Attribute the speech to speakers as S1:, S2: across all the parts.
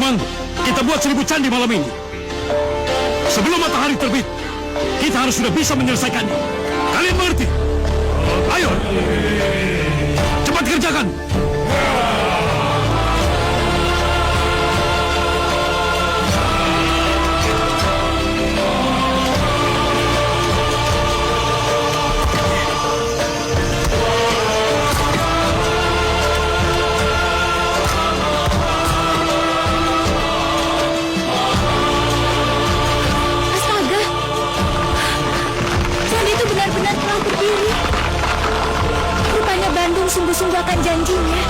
S1: Teman-teman, kita buat 1000 candi malam ini. Sebelum matahari terbit, kita harus sudah bisa menyelesaikannya. Kalian mengerti? Ayo, cepat kerjakan.
S2: Sungguh-sungguh akan janjinya.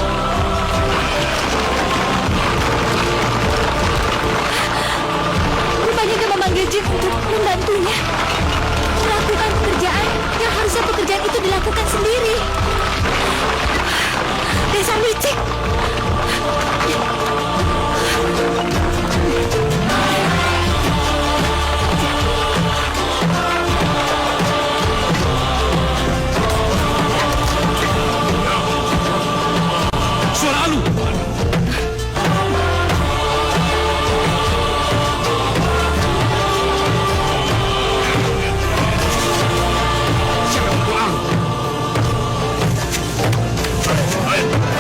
S2: Rupanya dia memanggil Jin untuk membantunya melakukan pekerjaan yang harusnya pekerjaan itu dilakukan sendiri. Dasar licik.
S1: Suara Alu.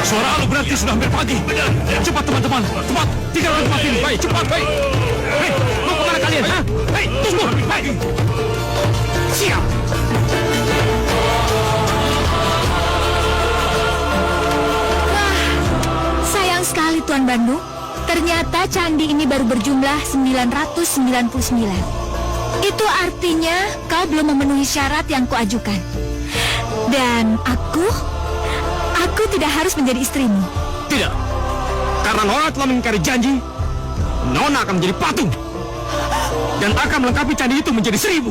S1: Suara Alu berarti sudah hampir pagi. Cepat teman-teman, cepat tinggalkan tempat ini. Baik, cepat, baik. Hei, mau kemana kalian? Ha? Hei, tunggu, baik. Siap.
S2: Sekali Tuan Bandung, ternyata candi ini baru berjumlah 999. Itu artinya kau belum memenuhi syarat yang kuajukan. Dan aku tidak harus menjadi istrimu.
S1: Tidak, karena Nona telah mengingkari janji. Nona akan menjadi patung dan akan melengkapi candi itu menjadi 1000.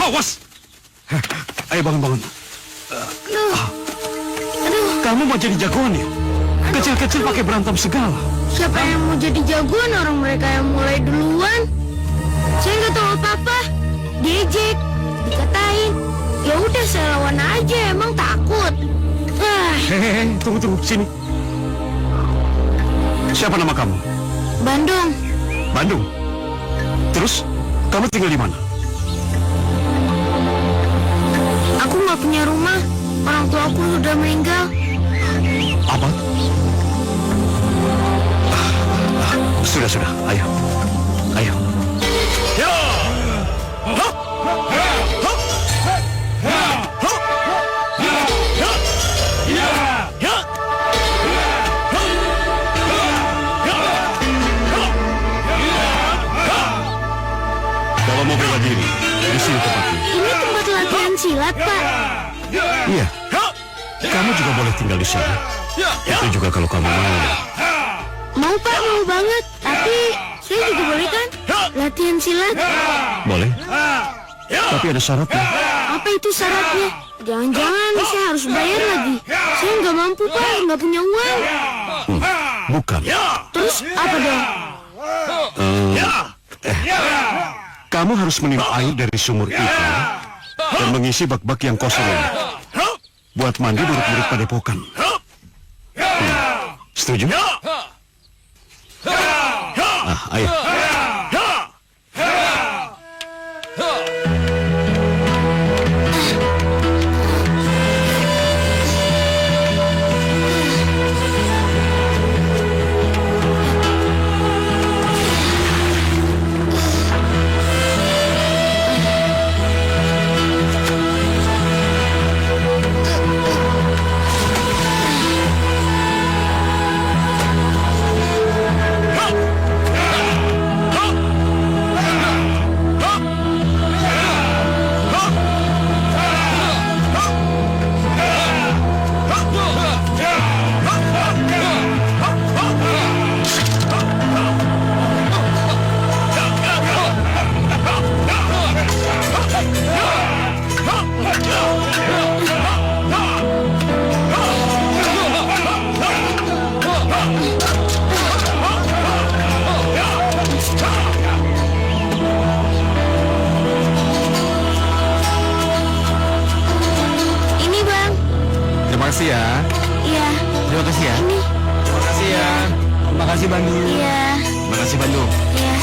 S1: Awas! Ayo bangun. Kamu mau jadi jagoan ya? Kecil-kecil pakai berantem segala.
S3: Siapa yang mau jadi jagoan? Orang mereka yang mulai duluan. Saya nggak tahu apa-apa. Diejek, dikatain. Ya udah saya lawan aja. Emang takut?
S1: Hehehe, tunggu sini. Siapa nama kamu?
S3: Bandung.
S1: Bandung. Terus kamu tinggal di mana?
S3: Aku nggak punya rumah. Orang tua aku sudah meninggal.
S1: Apa? Sudah. Ayo. Ya! Kalau mau bela diri, di sini tempatnya.
S3: Ini tempat latihan silat, Pak.
S1: Iya. Kamu juga boleh tinggal di sini. Itu juga kalau kamu mau.
S3: Mau, Pak, mau banget. Tapi saya juga boleh kan latihan silat?
S1: Boleh. Tapi ada syaratnya.
S3: Apa itu syaratnya? Jangan-jangan saya harus bayar lagi. Saya nggak mampu, Pak. Nggak punya uang.
S1: Bukan.
S3: Terus apa dong?
S1: Kamu harus minum air dari sumur itu dan mengisi bak-bak yang kosong ini buat mandi murid-murid padepokan. Setuju? Ayo. kasih ya.
S3: Iya.
S1: Terima kasih ya.
S3: Ini.
S1: Terima kasih ya. Terima kasih Bandung.
S3: Iya.
S1: Terima kasih Bandung.
S3: Iya.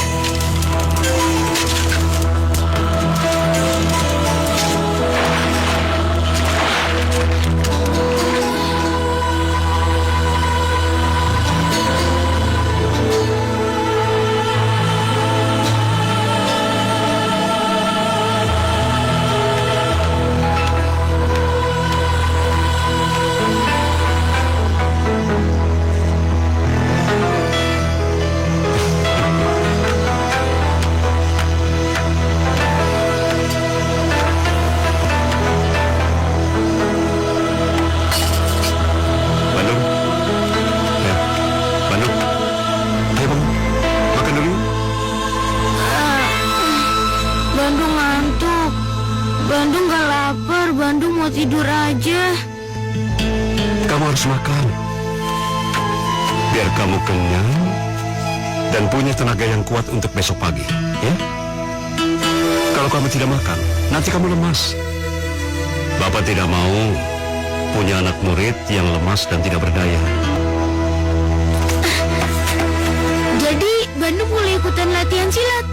S1: Bandung. Ya. Bandung. Ayo Bang. Makan dulu.
S3: Bandung ngantuk. Bandung gak lapar. Bandung mau tidur aja.
S1: Kamu harus makan. Biar kamu kenyang dan punya tenaga yang kuat untuk besok pagi, ya? Kalau kamu tidak makan, nanti kamu lemas. Bapak tidak mau punya anak murid yang lemas dan tidak berdaya.
S3: Jadi Bandung boleh ikutan latihan silat.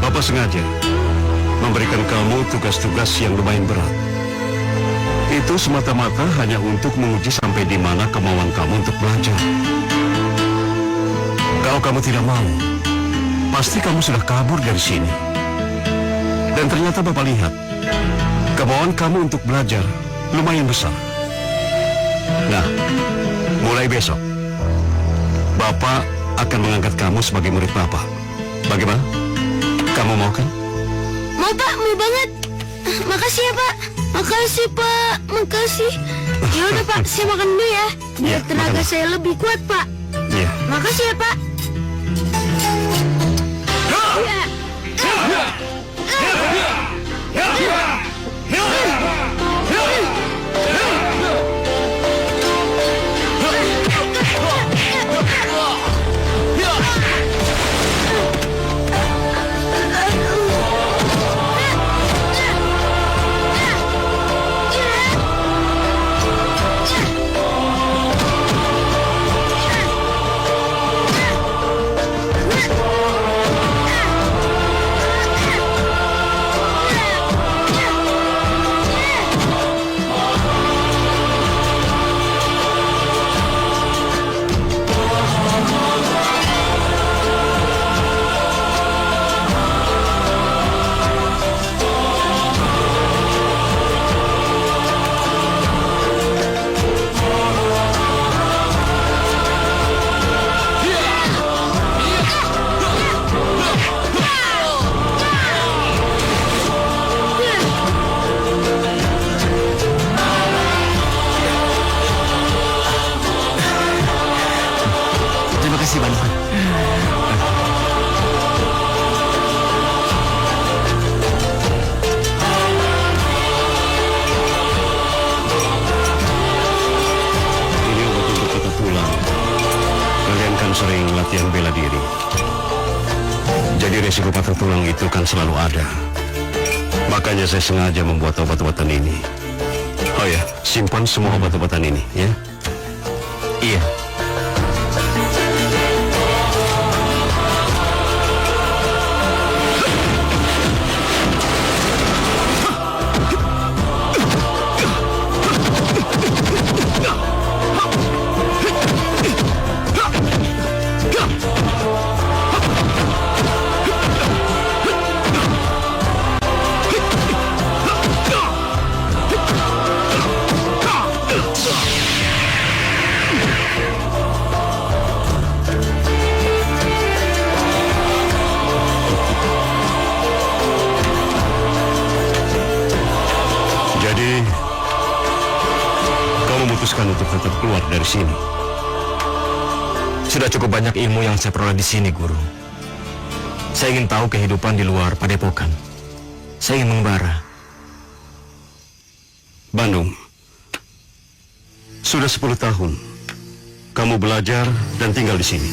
S1: Bapak sengaja memberikan kamu tugas-tugas yang lumayan berat. Itu semata-mata hanya untuk menguji sampai di mana kemauan kamu untuk belajar. Kalau kamu tidak mau, pasti kamu sudah kabur dari sini. Dan ternyata Bapak lihat, kemauan kamu untuk belajar lumayan besar. Nah, mulai besok, Bapak akan mengangkat kamu sebagai murid Bapak. Bagaimana? Kamu mau kan?
S3: Mau Pak, mau banget. Makasih ya Pak. Makasih Pak, makasih. Ya udah Pak, saya makan dulu ya. Biar
S1: Ya,
S3: tenaga
S1: makan.
S3: saya lebih kuat Pak.
S1: Iya.
S3: Makasih ya Pak.
S1: Terima kasih Bandung. Ini obat untuk patah tulang. Kalian kan sering latihan bela diri. Jadi resiko patah tulang itu kan selalu ada. Makanya saya sengaja membuat obat-obatan ini. Oh ya, simpan semua obat-obatan ini, ya. Iya. Jadi, kamu memutuskan untuk tetap keluar dari sini.
S4: Sudah cukup banyak ilmu yang saya peroleh di sini, Guru. Saya ingin tahu kehidupan di luar padepokan. Saya ingin mengembara.
S1: Bandung, sudah 10 tahun kamu belajar dan tinggal di sini.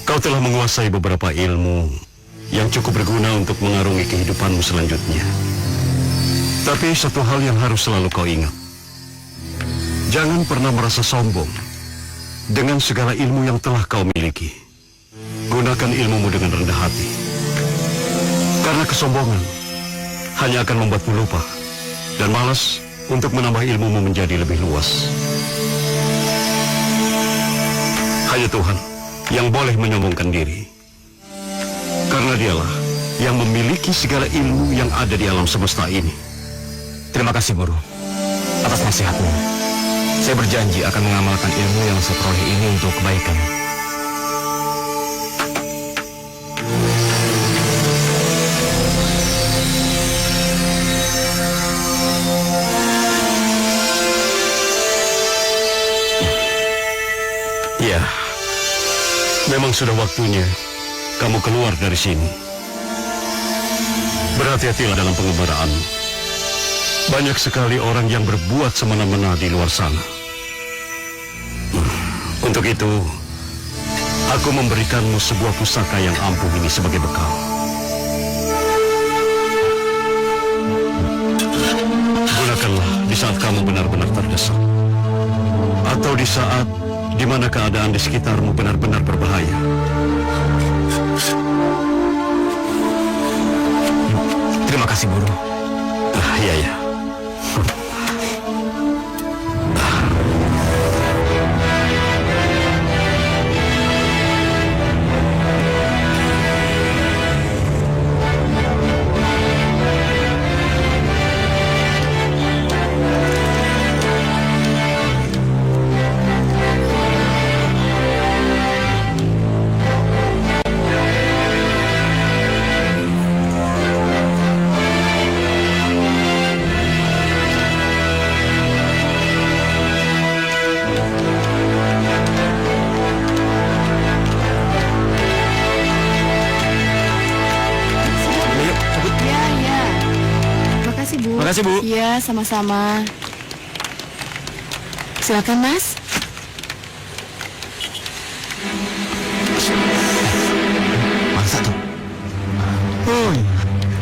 S1: Kau telah menguasai beberapa ilmu yang cukup berguna untuk mengarungi kehidupanmu selanjutnya.
S5: Tapi satu hal yang harus selalu kau ingat. Jangan pernah merasa sombong dengan segala ilmu yang telah kau miliki. Gunakan ilmumu dengan rendah hati. Karena kesombongan hanya akan membuatmu lupa dan malas untuk menambah ilmumu menjadi lebih luas. Hanya Tuhan yang boleh menyombongkan diri. Karena dialah yang memiliki segala ilmu yang ada di alam semesta ini.
S4: Terima kasih, Guru, atas nasihatmu. Saya berjanji akan mengamalkan ilmu yang saya peroleh ini untuk kebaikan.
S5: Ya, memang sudah waktunya kamu keluar dari sini. Berhati-hatilah dalam pengembaraanmu. Banyak sekali orang yang berbuat semena-mena di luar sana. Untuk itu, aku memberikanmu sebuah pusaka yang ampuh ini sebagai bekal. Gunakanlah di saat kamu benar-benar terdesak. Atau di saat di mana keadaan di sekitarmu benar-benar berbahaya.
S4: Terima kasih, Guru.
S5: Iya, ya.
S4: Terima kasih, Bu.
S6: Iya, sama-sama. Silakan, Mas.
S4: Masa tuh?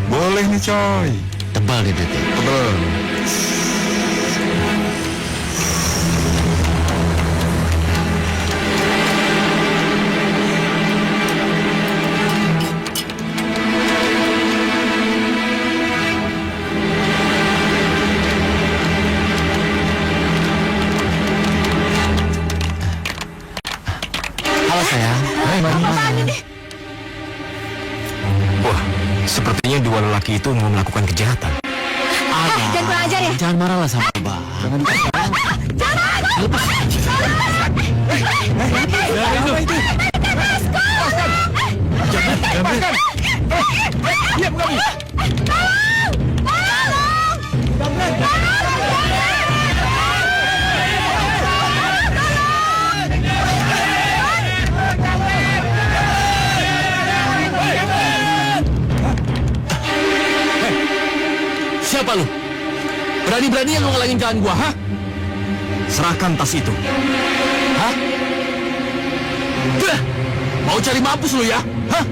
S7: Boleh nih, coy.
S4: Tebal deh, Dede.
S7: Tebel.
S4: Halo, sayang. Hai, Mami. Wah, sepertinya dua lelaki itu mau melakukan kejahatan.
S2: Jangan kurang ajar ya.
S4: Jangan marahlah sama Abah.
S1: Siapa lu? Berani-berani yang lu ngalangin jalan gua, ha?
S4: Serahkan tas itu.
S1: Hah? Mau cari mampus lu ya? Hah?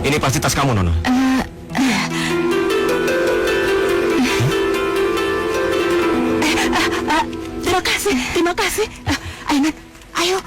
S4: Ini pasti tas kamu, Nona.
S6: Terima kasih. Aiman, ayo.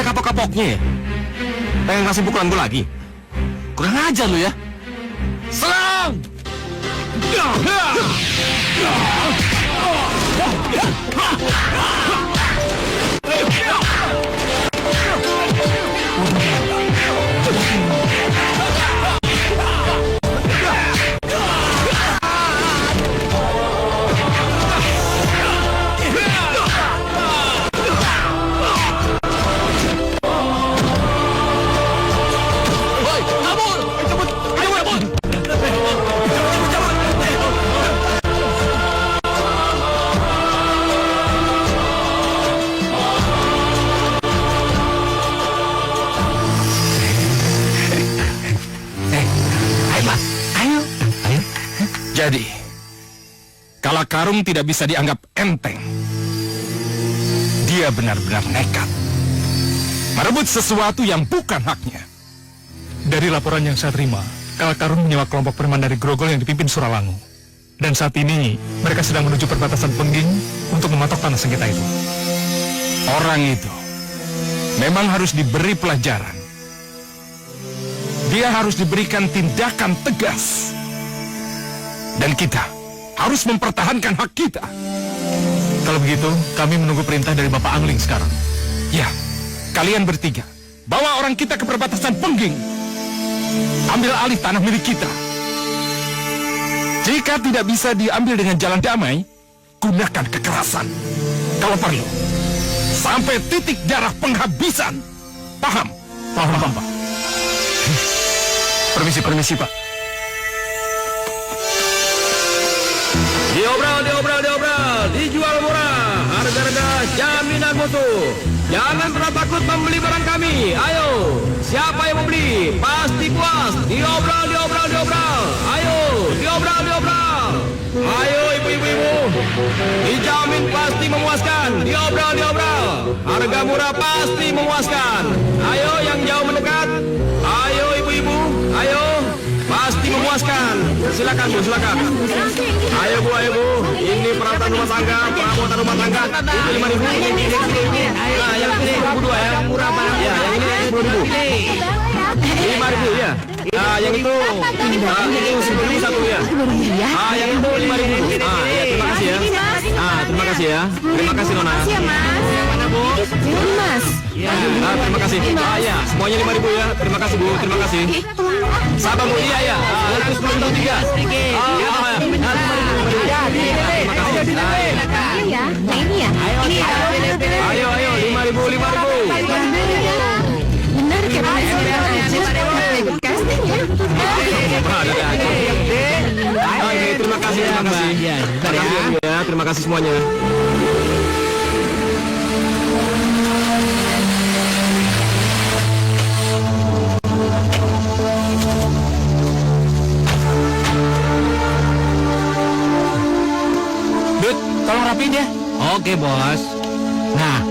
S4: Ada kapok-kapoknya ya? Pengen kasih pukulan gue lagi? Kurang ajar lu ya. Serang!
S1: Jadi, Kalakarung tidak bisa dianggap enteng. Dia benar-benar nekat merebut sesuatu yang bukan haknya.
S7: Dari laporan yang saya terima, Kalakarung menyewa kelompok preman dari Grogol yang dipimpin Suralangu. Dan saat ini, mereka sedang menuju perbatasan Pengging untuk mematok tanah sengketa itu.
S1: Orang itu memang harus diberi pelajaran. Dia harus diberikan tindakan tegas. Dan kita harus mempertahankan hak kita.
S7: Kalau begitu, kami menunggu perintah dari Bapak Angling sekarang.
S1: Ya, kalian bertiga bawa orang kita ke perbatasan Pengging. Ambil alih tanah milik kita. Jika tidak bisa diambil dengan jalan damai, gunakan kekerasan. Kalau perlu, sampai titik darah penghabisan. Paham?
S7: Paham, Pak.
S1: Permisi, Pak.
S8: Diobral, dijual murah, harga-harga jaminan mutu. Jangan pernah takut membeli barang kami. Ayo, siapa yang mau beli? Pasti puas. Diobral. Ayo, diobral. Ayo ibu-ibu, dijamin pasti memuaskan. Diobral. Harga murah pasti memuaskan. Ayo yang jauh mendekat. Ayo ibu-ibu, ayo. Pasti memuaskan. Silakan Bu, silakan. Ayo Bu. Ini peralatan rumah tangga, perabotan rumah tangga. Itu 5.000. Nah, yang ini 22 ya. Ya, yang ini 10.000. 5.000 ya. Nah, yang itu 10.000 satu ya. Ah, yang itu 5.000. Ah, ya, terima kasih ya. Terima kasih ya. Terima kasih Nona. Mana Bu?
S6: Mas.
S8: Terima kasih. Ya, semuanya 5.000 ya. Terima kasih Bu, terima kasih. Sabar Bu, iya ya. Itu 10.003. Ayo, 5.000.
S6: Benar
S8: Terima kasih. Terima kasih semuanya.
S1: Tolong rapiin ya.
S9: Oke, Bos. Nah,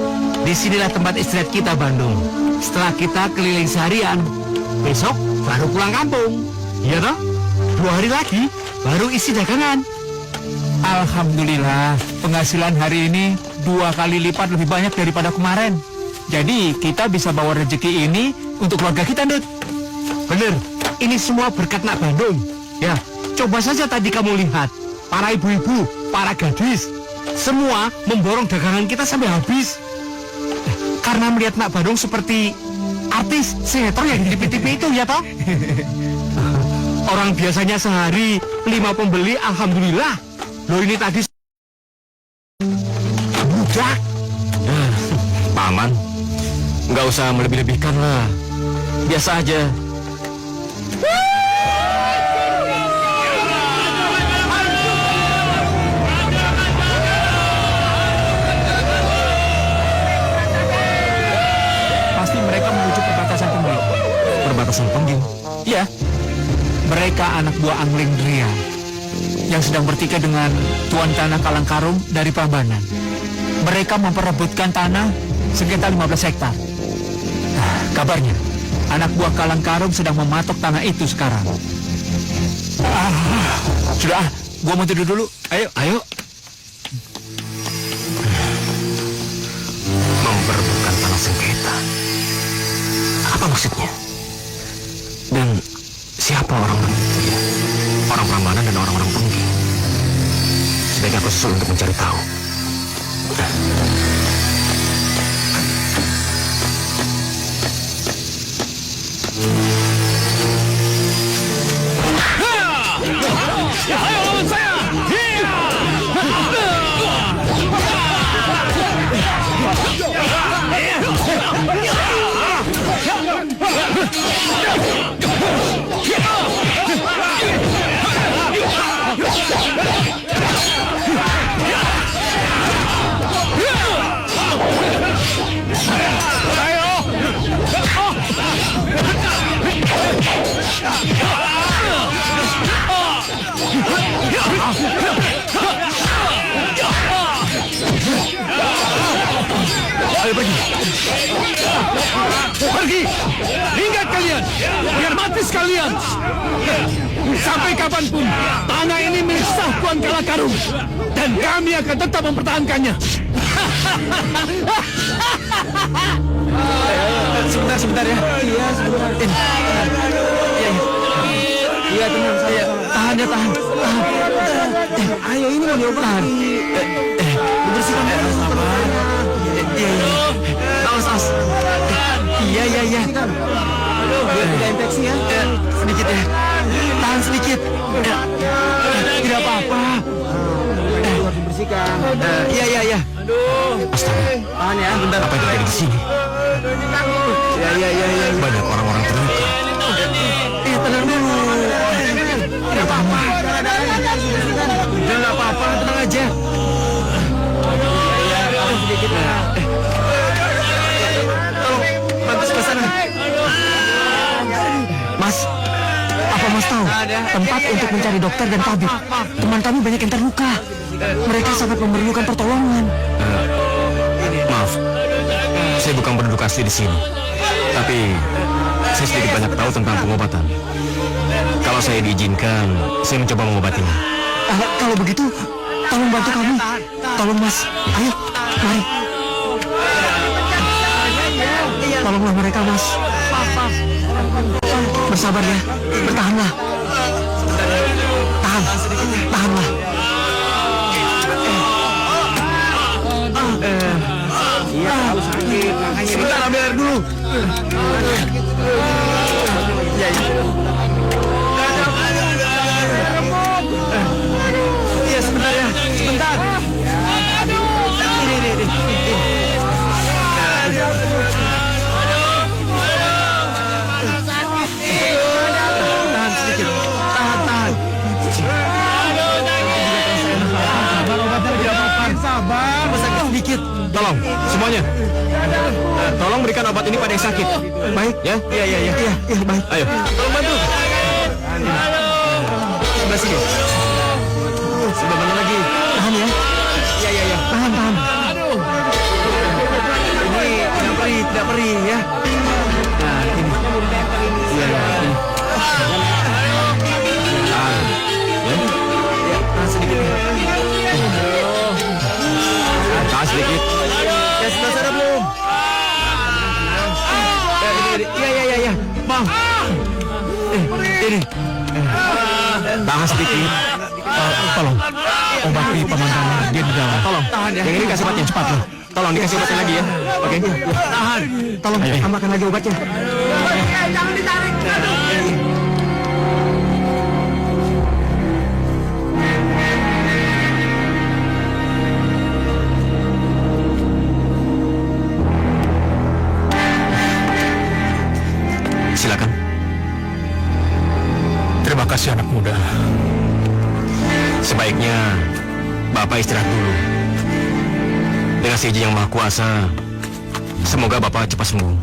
S9: disinilah tempat istirahat kita, Bandung. Setelah kita keliling seharian, besok baru pulang kampung. Iya toh? 2 hari lagi, baru isi dagangan.
S7: Alhamdulillah, penghasilan hari ini 2 kali lipat lebih banyak daripada kemarin. Jadi, kita bisa bawa rezeki ini untuk keluarga kita, Dut.
S9: Bener, ini semua berkat Nak Bandung. Ya, coba saja tadi kamu lihat. Para ibu-ibu, para gadis, semua memborong dagangan kita sampai habis. Karena melihat Nak Bandung seperti artis sinetron yang di TV itu, ya toh? Orang biasanya sehari 5 pembeli, alhamdulillah. Loh ini tadi budak.
S4: Paman, nggak usah melebih-lebihkan lah. Biasa aja.
S7: Pasti mereka menuju perbatasan Pengging.
S4: Perbatasan Pengging.
S7: Iya, mereka anak buah Angling Ria yang sedang bertikai dengan tuan tanah Kalangkarung dari Prambanan. Mereka memperebutkan tanah sekitar 15 hektar. Kabarnya, anak buah Kalangkarung sedang mematok tanah itu sekarang. Sudah, gua mau tidur dulu. Ayo.
S4: Memperebutkan tanah sengketa. tahu.
S1: Ayo lawan saya! Ayo pergi. Pergi. Ingat kalian. Biar mati sekalian. Sampai kapanpun tanah ini milik sah Tuan Kalakarung. Dan kami akan tetap mempertahankannya.
S7: Sebentar ya. Iya, sebentar. Iya, tenang saya. Tahan ya, tahan. Ayo, ini mau dioperasi. Bersihkan dulu. Sabar. Iya. Awas. Iya. Biar tidak infeksi ya. Sedikit ya. Tahan sedikit. Tidak apa-apa. Harus dibersihkan. Iya.
S4: Astaga,
S7: Tahan ya, bentar.
S4: apa yang terjadi di sini?
S7: Iya.
S4: Banyak orang-orang terluka.
S7: Tenang dulu. Tidak apa-apa. Tidak apa-apa, tenang aja. Sedikit. Tolong bantu sebelah sana. Mas, apa Mas tahu tempat untuk mencari dokter dan tabib? Teman kami banyak yang terluka. Mereka sangat memerlukan pertolongan.
S4: Maaf, saya bukan penduduk asli di sini. Tapi saya sedikit banyak tahu tentang pengobatan. Kalau saya diizinkan, saya mencoba mengobatinya.
S7: Kalau begitu, tolong bantu kami. Tolong Mas, ayo, mari. Tolonglah mereka Mas. Bersabar ya, bertahanlah. Tahanlah. Iya, tahu sakit. Sebentar, ambil air dulu. Iya, sebentar ya. Sebentar. Ini. Tahan sedikit. Tahan. Sabar. Sakit sedikit.
S4: Tolong, semuanya. Tolong berikan obat ini pada yang sakit.
S7: Baik.
S4: Ya?
S7: Iya, baik.
S4: Ayo.
S7: Tolong bantu. Sebelah sini. Sebelah mana lagi? Tahan ya. Iya. Tahan. Ini tidak perih ya. Nah, ini. Iya. Tahan sedikit.
S4: Tahan sedikit.
S7: Ya, sebelah sana belum? Iya. Bang. Ini.
S4: Tahan sedikit.
S7: Tolong. Obati paman kamu. Dia di dalam.
S4: Tolong.
S7: Tahan ya.
S4: Yang ini kasih obatnya cepat loh. Tolong dikasih obatnya lagi ya. Oke.
S7: Tahan. Tolong
S4: Ayo.
S7: tambahkan lagi obatnya.
S3: Jangan ditarik.
S4: Silakan.
S1: Terima kasih anak muda.
S4: Sebaiknya Bapak istirahat dulu. Dengan si Izin yang Maha Kuasa, semoga Bapak cepat sembuh.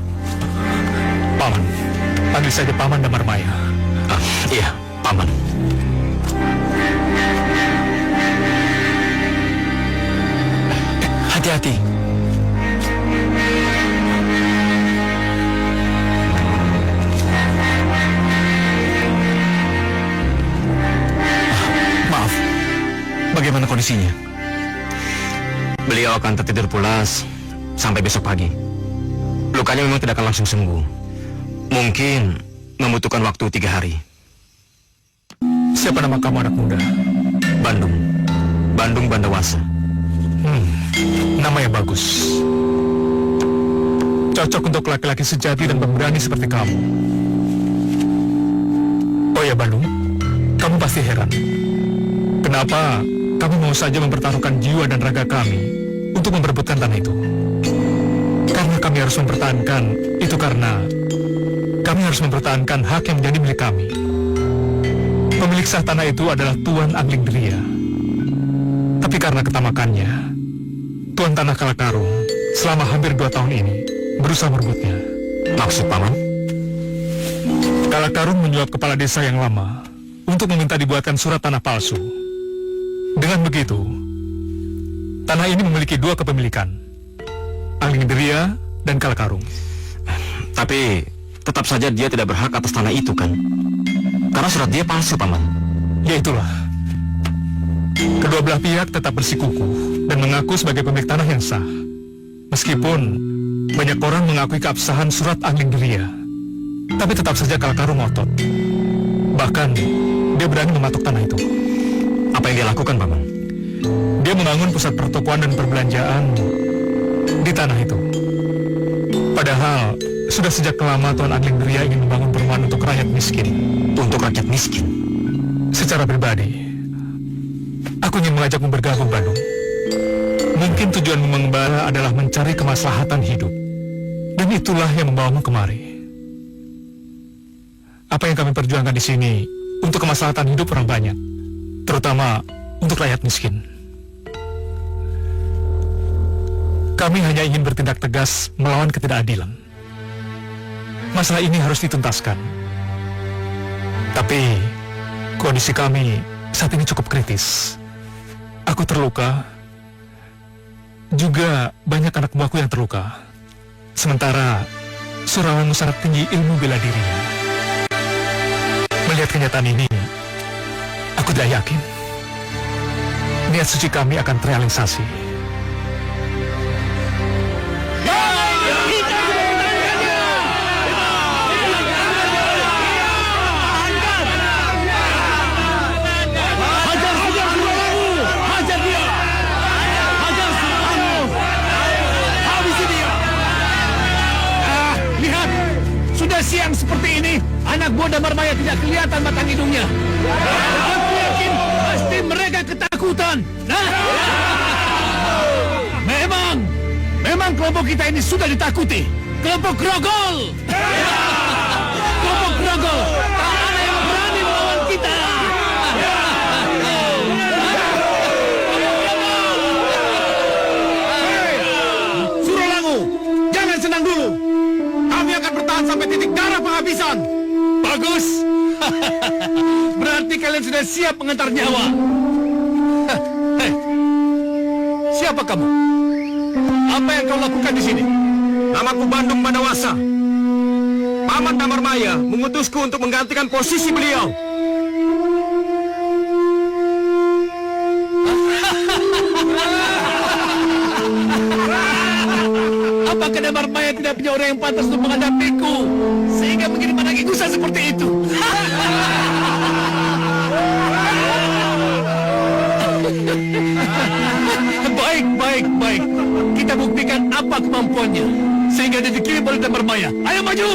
S1: Paman, panggil saja Paman Damar Maya.
S4: Iya, Paman.
S1: Hati-hati. Maaf, bagaimana kondisinya?
S4: Beliau akan tertidur pulas sampai besok pagi. Lukanya memang tidak akan langsung sembuh. Mungkin membutuhkan waktu 3 hari.
S1: Siapa nama kamu anak muda?
S4: Bandung Bandawasa.
S7: Nama yang bagus. Cocok untuk laki-laki sejati dan pemberani seperti kamu. Oh ya Bandung, kamu pasti heran. Kenapa kami mau saja mempertaruhkan jiwa dan raga kami untuk memperebutkan tanah itu? Karena kami harus mempertahankan itu, karena kami harus mempertahankan hak yang menjadi milik kami. Pemilik sah tanah itu adalah Tuan Anglingdria. Tapi karena ketamakannya, Tuan Tanah Kalakarung selama hampir 2 tahun ini berusaha merebutnya.
S4: Maksud paman?
S7: Kalakarung menyuap kepala desa yang lama untuk meminta dibuatkan surat tanah palsu. Dengan begitu, tanah ini memiliki 2 kepemilikan, Anglingdria dan Kalakarung.
S4: Tapi tetap saja dia tidak berhak atas tanah itu kan? Karena surat dia palsu, paman.
S7: Ya itulah. Kedua belah pihak tetap bersikukuh dan mengaku sebagai pemilik tanah yang sah. Meskipun banyak orang mengakui keabsahan surat Anglingdria, tapi tetap saja Kalakarung ngotot. Bahkan dia berani mematok tanah itu.
S4: Apa yang dia lakukan, paman?
S7: Dia membangun pusat pertokoan dan perbelanjaan di tanah itu. Padahal sudah sejak lama Tuan Anglingdria ingin membangun perumahan untuk rakyat miskin.
S4: Untuk rakyat miskin?
S7: Secara pribadi, aku ingin mengajakmu bergabung, Bandung. Mungkin tujuanmu mengembara adalah mencari kemaslahatan hidup. Dan itulah yang membawamu kemari. Apa yang kami perjuangkan di sini untuk kemaslahatan hidup orang banyak, terutama untuk rakyat miskin. Kami hanya ingin bertindak tegas melawan ketidakadilan. Masalah ini harus dituntaskan. Tapi kondisi kami saat ini cukup kritis. Aku terluka. Juga banyak anak buahku yang terluka. Sementara Surawanmu sangat tinggi ilmu bela dirinya. Melihat kenyataan ini, aku tidak yakin niat suci kami akan terrealisasi.
S9: Siang seperti ini, anak buah Damarmaya tidak kelihatan batang hidungnya. Aku yakin pasti mereka ketakutan. Nah, memang kelompok kita ini sudah ditakuti. Kelompok Grogol. Kelompok Grogol. Tak ada yang berani melawan kita. Suralangu, jangan senang dulu. Kami akan bertahan sampai titik darah penghabisan. Bagus. Berarti kalian sudah siap mengantar nyawa. Hei, siapa kamu? Apa yang kau lakukan di sini?
S8: Namaku Bandung Bandawasa. Paman Damarmaya mengutusku untuk menggantikan posisi beliau.
S9: Apakah Damarmaya tidak punya orang yang pantas untuk menghadapiku sehingga mengirim anak igusan seperti itu? Baik. Kita buktikan apa kemampuannya sehingga dia dikirim oleh Damarmaya. Ayo maju!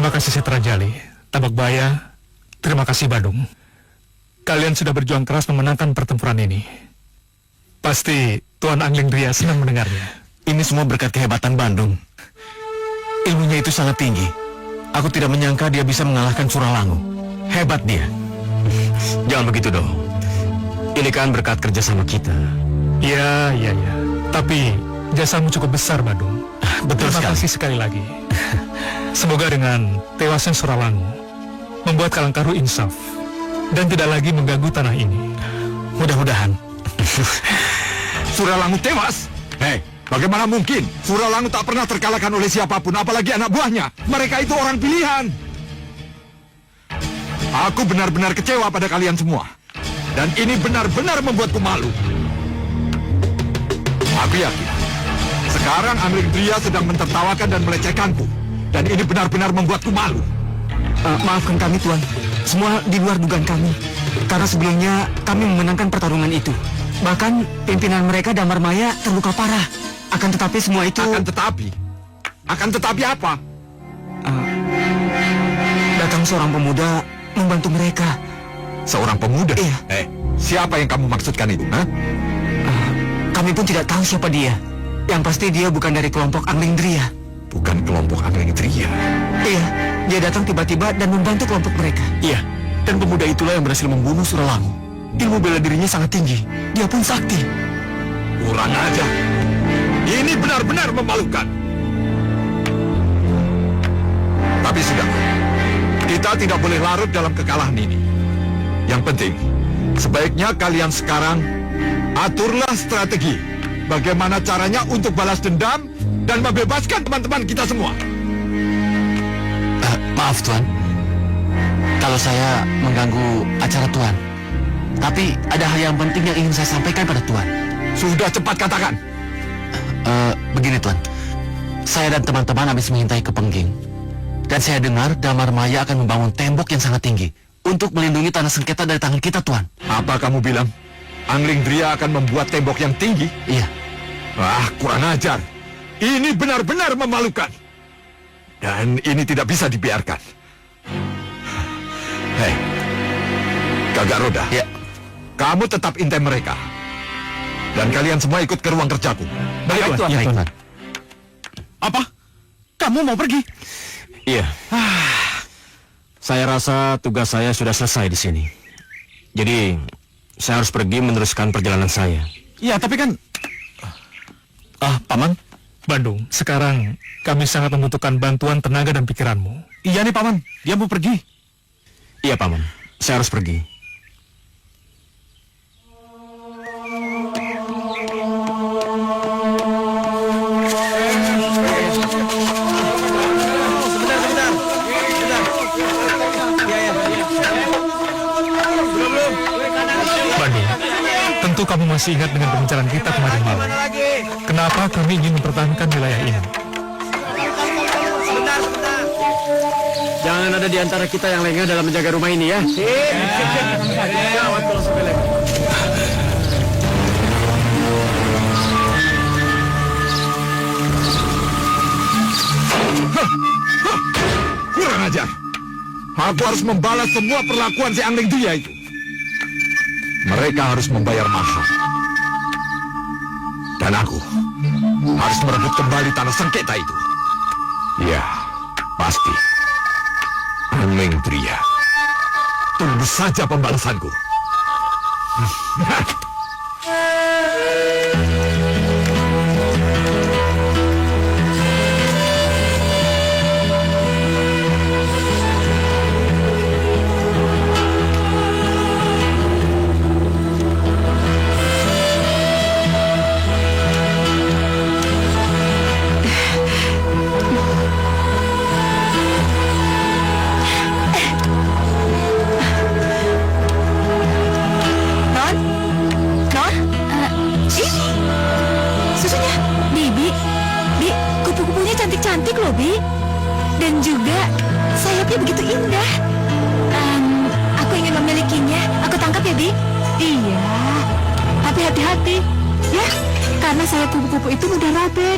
S1: Terima kasih Setra Jali, Tabak Baya, terima kasih Badung. Kalian sudah berjuang keras memenangkan pertempuran ini. Pasti Tuan Angling Dria senang mendengarnya.
S4: Ini semua berkat kehebatan Bandung. Ilmunya itu sangat tinggi. Aku tidak menyangka dia bisa mengalahkan Suralangu. Hebat dia. Jangan begitu dong. Ini kan berkat kerjasama kita.
S1: Ya. Tapi jasamu cukup besar, Badung.
S4: Betul
S1: Terima
S4: sekali.
S1: kasih sekali lagi. Semoga dengan tewasnya Suralangu membuat Kalangkaru insaf dan tidak lagi mengganggu tanah ini.
S4: Mudah-mudahan.
S10: Suralangu tewas? Hei, bagaimana mungkin? Suralangu tak pernah terkalahkan oleh siapapun, apalagi anak buahnya. Mereka itu orang pilihan. Aku benar-benar kecewa pada kalian semua. Dan ini benar-benar membuatku malu. Aku yakin, sekarang Angling Dria sedang mentertawakan dan melecehkanku. Dan ini benar-benar membuatku malu.
S7: Maafkan kami, Tuan. Semua di luar dugaan kami. Karena sebelumnya kami memenangkan pertarungan itu. Bahkan pimpinan mereka Damar Maya terluka parah. Akan tetapi semua itu...
S10: Akan tetapi apa?
S7: Datang seorang pemuda membantu mereka.
S10: Seorang pemuda?
S7: Iya.
S10: Siapa yang kamu maksudkan itu? Hah?
S7: Kami pun tidak tahu siapa dia. Yang pasti dia bukan dari kelompok Angling Dria.
S10: Bukan kelompok Angling Dria?
S7: Iya, dia datang tiba-tiba dan membantu kelompok mereka.
S4: Iya, dan pemuda itulah yang berhasil membunuh Suralangu. Ilmu bela dirinya sangat tinggi. Dia pun sakti.
S10: Kurang aja. Ini benar-benar memalukan. Tapi sudah, kita tidak boleh larut dalam kekalahan ini. Yang penting, sebaiknya kalian sekarang aturlah strategi. Bagaimana caranya untuk balas dendam dan membebaskan teman-teman kita semua.
S4: Maaf, Tuan. Kalau saya mengganggu acara Tuan. Tapi ada hal yang penting yang ingin saya sampaikan pada Tuan.
S10: Sudah, cepat katakan.
S4: Begini, Tuan. Saya dan teman-teman habis mengintai ke Pengging. Dan saya dengar Damar Maya akan membangun tembok yang sangat tinggi untuk melindungi tanah sengketa dari tangan kita, Tuan.
S10: Apa kamu bilang? Angling Dria akan membuat tembok yang tinggi?
S4: Iya.
S10: Wah, kurang ajar. Ini benar-benar memalukan. Dan ini tidak bisa dibiarkan. Hei, Gagak Roda.
S4: Ya.
S10: Kamu tetap intai mereka. Dan kalian semua ikut ke ruang kerjaku.
S4: Baik, Tuan. Ya, Tuan.
S1: Apa? Kamu mau pergi?
S4: Iya. Saya rasa tugas saya sudah selesai di sini. Jadi, saya harus pergi meneruskan perjalanan saya.
S1: Ya, tapi kan... Paman. Bandung, sekarang kami sangat membutuhkan bantuan tenaga dan pikiranmu. Iya nih, Paman. Dia mau pergi.
S4: Iya, Paman. Saya harus pergi.
S1: Bandung, tentu kamu masih ingat dengan pembicaraan kita kemarin malam. Kenapa kami ingin mempertahankan wilayah ini?
S8: Jangan ada di antara kita yang lengah dalam menjaga rumah ini ya.
S10: Kurang ajar. Aku harus membalas semua perlakuan si Angling Dria itu. Mereka harus membayar mahal. Dan aku harus merebut kembali tanah sengketa itu. Ya, pasti. Angling Dria. Tunggu saja pembalasanku.
S2: Cantik loh, Bi. Dan juga sayapnya begitu indah. Aku ingin memilikinya. Aku tangkap ya, Bi? Iya. Tapi hati-hati, ya. Karena sayap kupu-kupu itu mudah robek.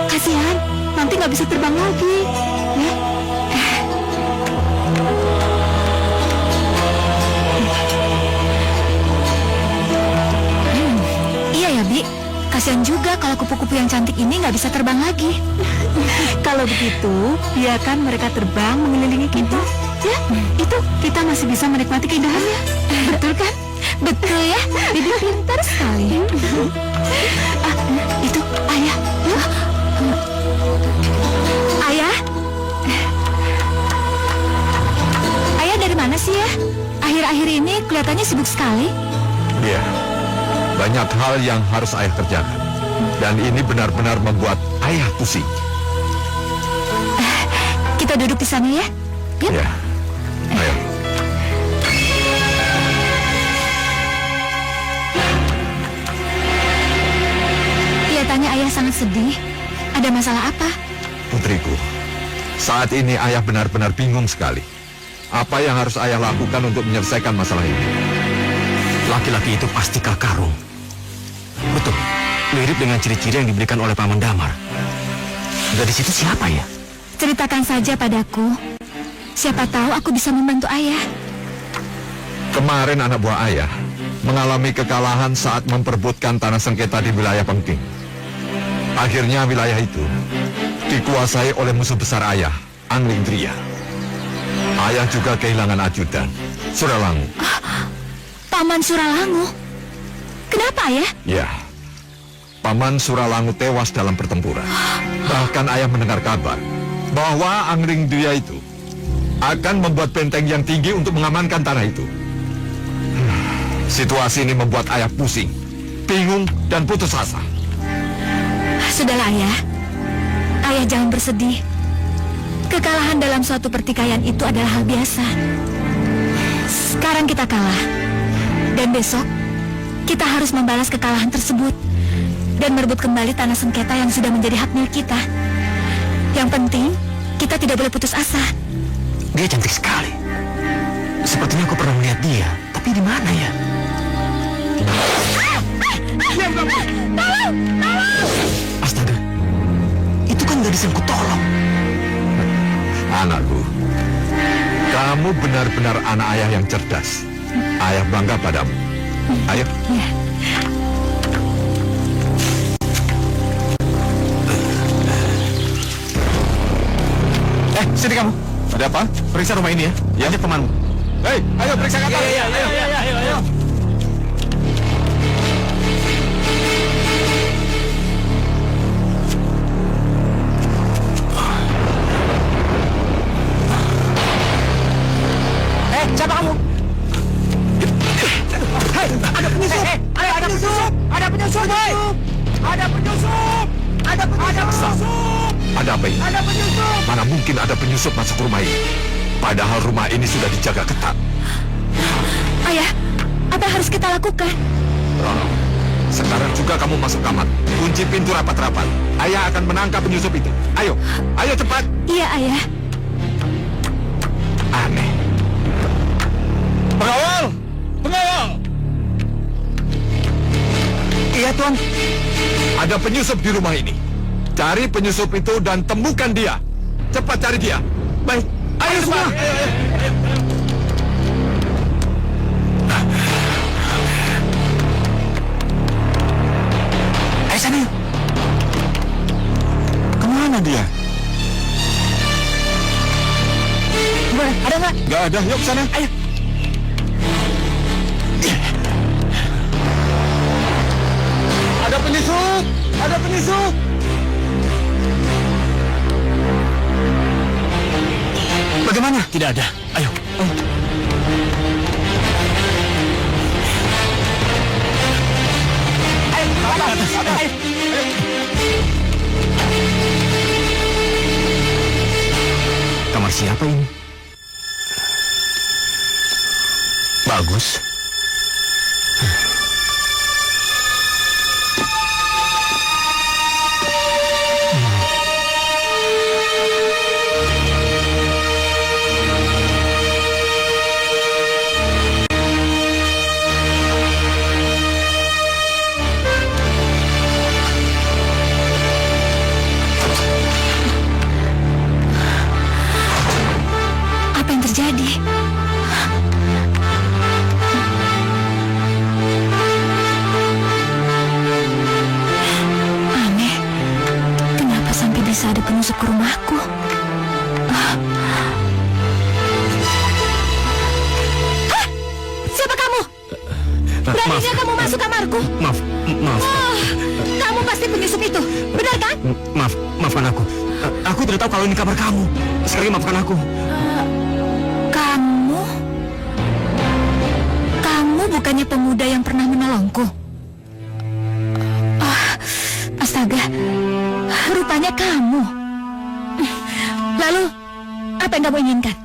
S2: Kasihan, nanti nggak bisa terbang lagi. Ya. Kasihan juga kalau kupu-kupu yang cantik ini nggak bisa terbang lagi.
S6: Kalau begitu, biarkan mereka terbang mengelilingi kita. Ya, itu kita masih bisa menikmati keindahannya. Betul kan?
S2: Betul ya, Bibi pintar sekali.
S6: Itu ayah.
S2: Ayah? Ayah dari mana sih ya? Akhir-akhir ini kelihatannya sibuk sekali.
S10: Iya, banyak hal yang harus ayah kerjakan. Dan ini benar-benar membuat ayah pusing.
S2: Kita duduk di sana ya. Yuk.
S10: Ya, ayo.
S2: Kelihatannya ayah sangat sedih. Ada masalah apa?
S10: Putriku, saat ini ayah benar-benar bingung sekali. Apa yang harus ayah lakukan untuk menyelesaikan masalah ini?
S4: Laki-laki itu pasti Kak Karung. Betul, mirip dengan ciri-ciri yang diberikan oleh Paman Damar. Gadis itu siapa ya?
S2: Ceritakan saja padaku. Siapa tahu aku bisa membantu ayah.
S10: Kemarin anak buah ayah mengalami kekalahan saat memperebutkan tanah sengketa di wilayah Pengking. Akhirnya wilayah itu dikuasai oleh musuh besar ayah, Angling Dria. Ayah juga kehilangan ajudan, Suralangu.
S2: Paman Suralangu? Kenapa ayah?
S10: Ya, Paman Suralangu tewas dalam pertempuran. Bahkan ayah mendengar kabar bahwa Angling Dria itu akan membuat benteng yang tinggi untuk mengamankan tanah itu. Situasi ini membuat ayah pusing, bingung, dan putus asa.
S2: Sudahlah ayah. Ayah jangan bersedih. Kekalahan dalam suatu pertikaian itu adalah hal biasa. Sekarang kita kalah. Dan besok, kita harus membalas kekalahan tersebut dan merebut kembali tanah sengketa yang sudah menjadi hak milik kita. Yang penting, kita tidak boleh putus asa.
S4: Dia cantik sekali. Sepertinya aku pernah melihat dia, tapi di mana ya? Astaga, itu kan gadis yang kutolong.
S10: Anakku, kamu benar-benar anak ayah yang cerdas. Ayah bangga padamu. Ayo.
S4: Sini kamu.
S10: Ada apa?
S4: Periksa rumah ini ya. Ajak temanmu.
S10: Hei, ayo periksa kamar.
S4: Ayo.
S7: Siapa kamu? Hei, ada penyusup! Ada penyusup! Ada penyusup! Ada penyusup! Ada penyusup!
S10: Ada apa ini?
S7: Ada penyusup!
S10: Mana mungkin ada penyusup masuk rumah ini? Padahal rumah ini sudah dijaga ketat.
S2: Ayah, apa yang harus kita lakukan?
S10: Sekarang juga kamu masuk kamar. Kunci pintu rapat-rapat. Ayah akan menangkap penyusup itu. Ayo, ayo cepat.
S2: Iya, ayah.
S10: Aneh.
S1: Pengawal! Pengawal!
S7: Iya, Tuan.
S10: Ada penyusup di rumah ini. Cari penyusup itu dan temukan dia. Cepat cari dia.
S7: Baik.
S10: Ayo semua.
S7: Ayo sana yuk. Kemana dia? Gimana? Ada nggak?
S10: Gak ada, yuk sana.
S7: Ayo.
S10: Ada penyusup. Ada penyusup.
S7: Bagaimana?
S4: Tidak ada. Ayo. Kamar siapa ini? Bagus.
S2: Apa yang terjadi? bisa ada penyusup ke rumahku? Hah? Siapa kamu? Beraninya kamu masuk kamarku?
S4: Maaf.
S2: Oh, kamu pasti penyusup itu, benar kan?
S4: Maafkan aku. Aku tidak tahu kalau ini kabar kamu. Sekali maafkan aku.
S2: Kamu bukannya pemuda yang pernah menolongku? Astaga, rupanya kamu. Lalu, apa yang kamu inginkan?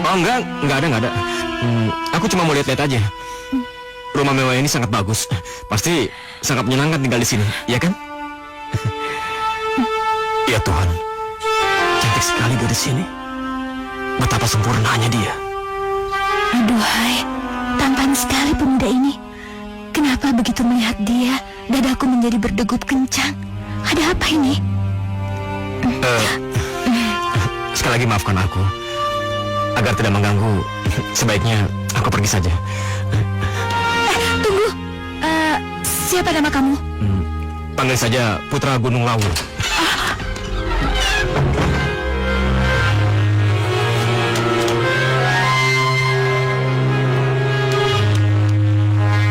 S4: Oh enggak ada. Aku cuma mau lihat-lihat aja. Rumah mewah ini sangat bagus. Pasti sangat menyenangkan tinggal di sini, ya kan? Ya Tuhan, cantik sekali gadis ini. Betapa sempurnanya dia.
S2: Aduhai, tampan sekali pemuda ini. Kenapa begitu melihat dia, dadaku menjadi berdegup kencang? Ada apa ini?
S4: Sekali lagi maafkan aku. Agar tidak mengganggu, sebaiknya aku pergi saja.
S2: Tunggu. Siapa nama kamu?
S4: Panggil saja Putra Gunung Lawu.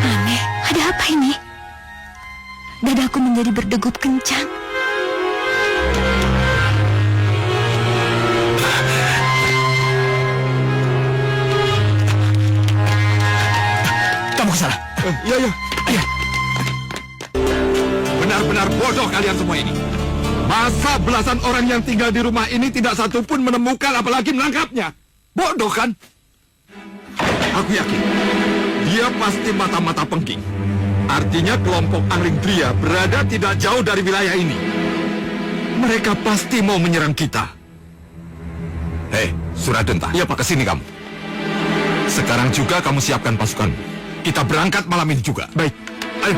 S2: Aneh, ada apa ini? Dadaku menjadi berdegup kencang.
S4: Kamu kesana.
S10: Iya. Benar-benar bodoh kalian semua ini. Masa belasan orang yang tinggal di rumah ini tidak satu pun menemukan apalagi menangkapnya? Bodoh kan? Aku yakin dia pasti mata-mata pengging. Artinya kelompok Anglingdria berada tidak jauh dari wilayah ini. Mereka pasti mau menyerang kita. Hei, Suradenta. Ya Pak, kesini kamu. Sekarang juga kamu siapkan pasukan. Kita berangkat malam ini juga.
S4: Baik, ayo.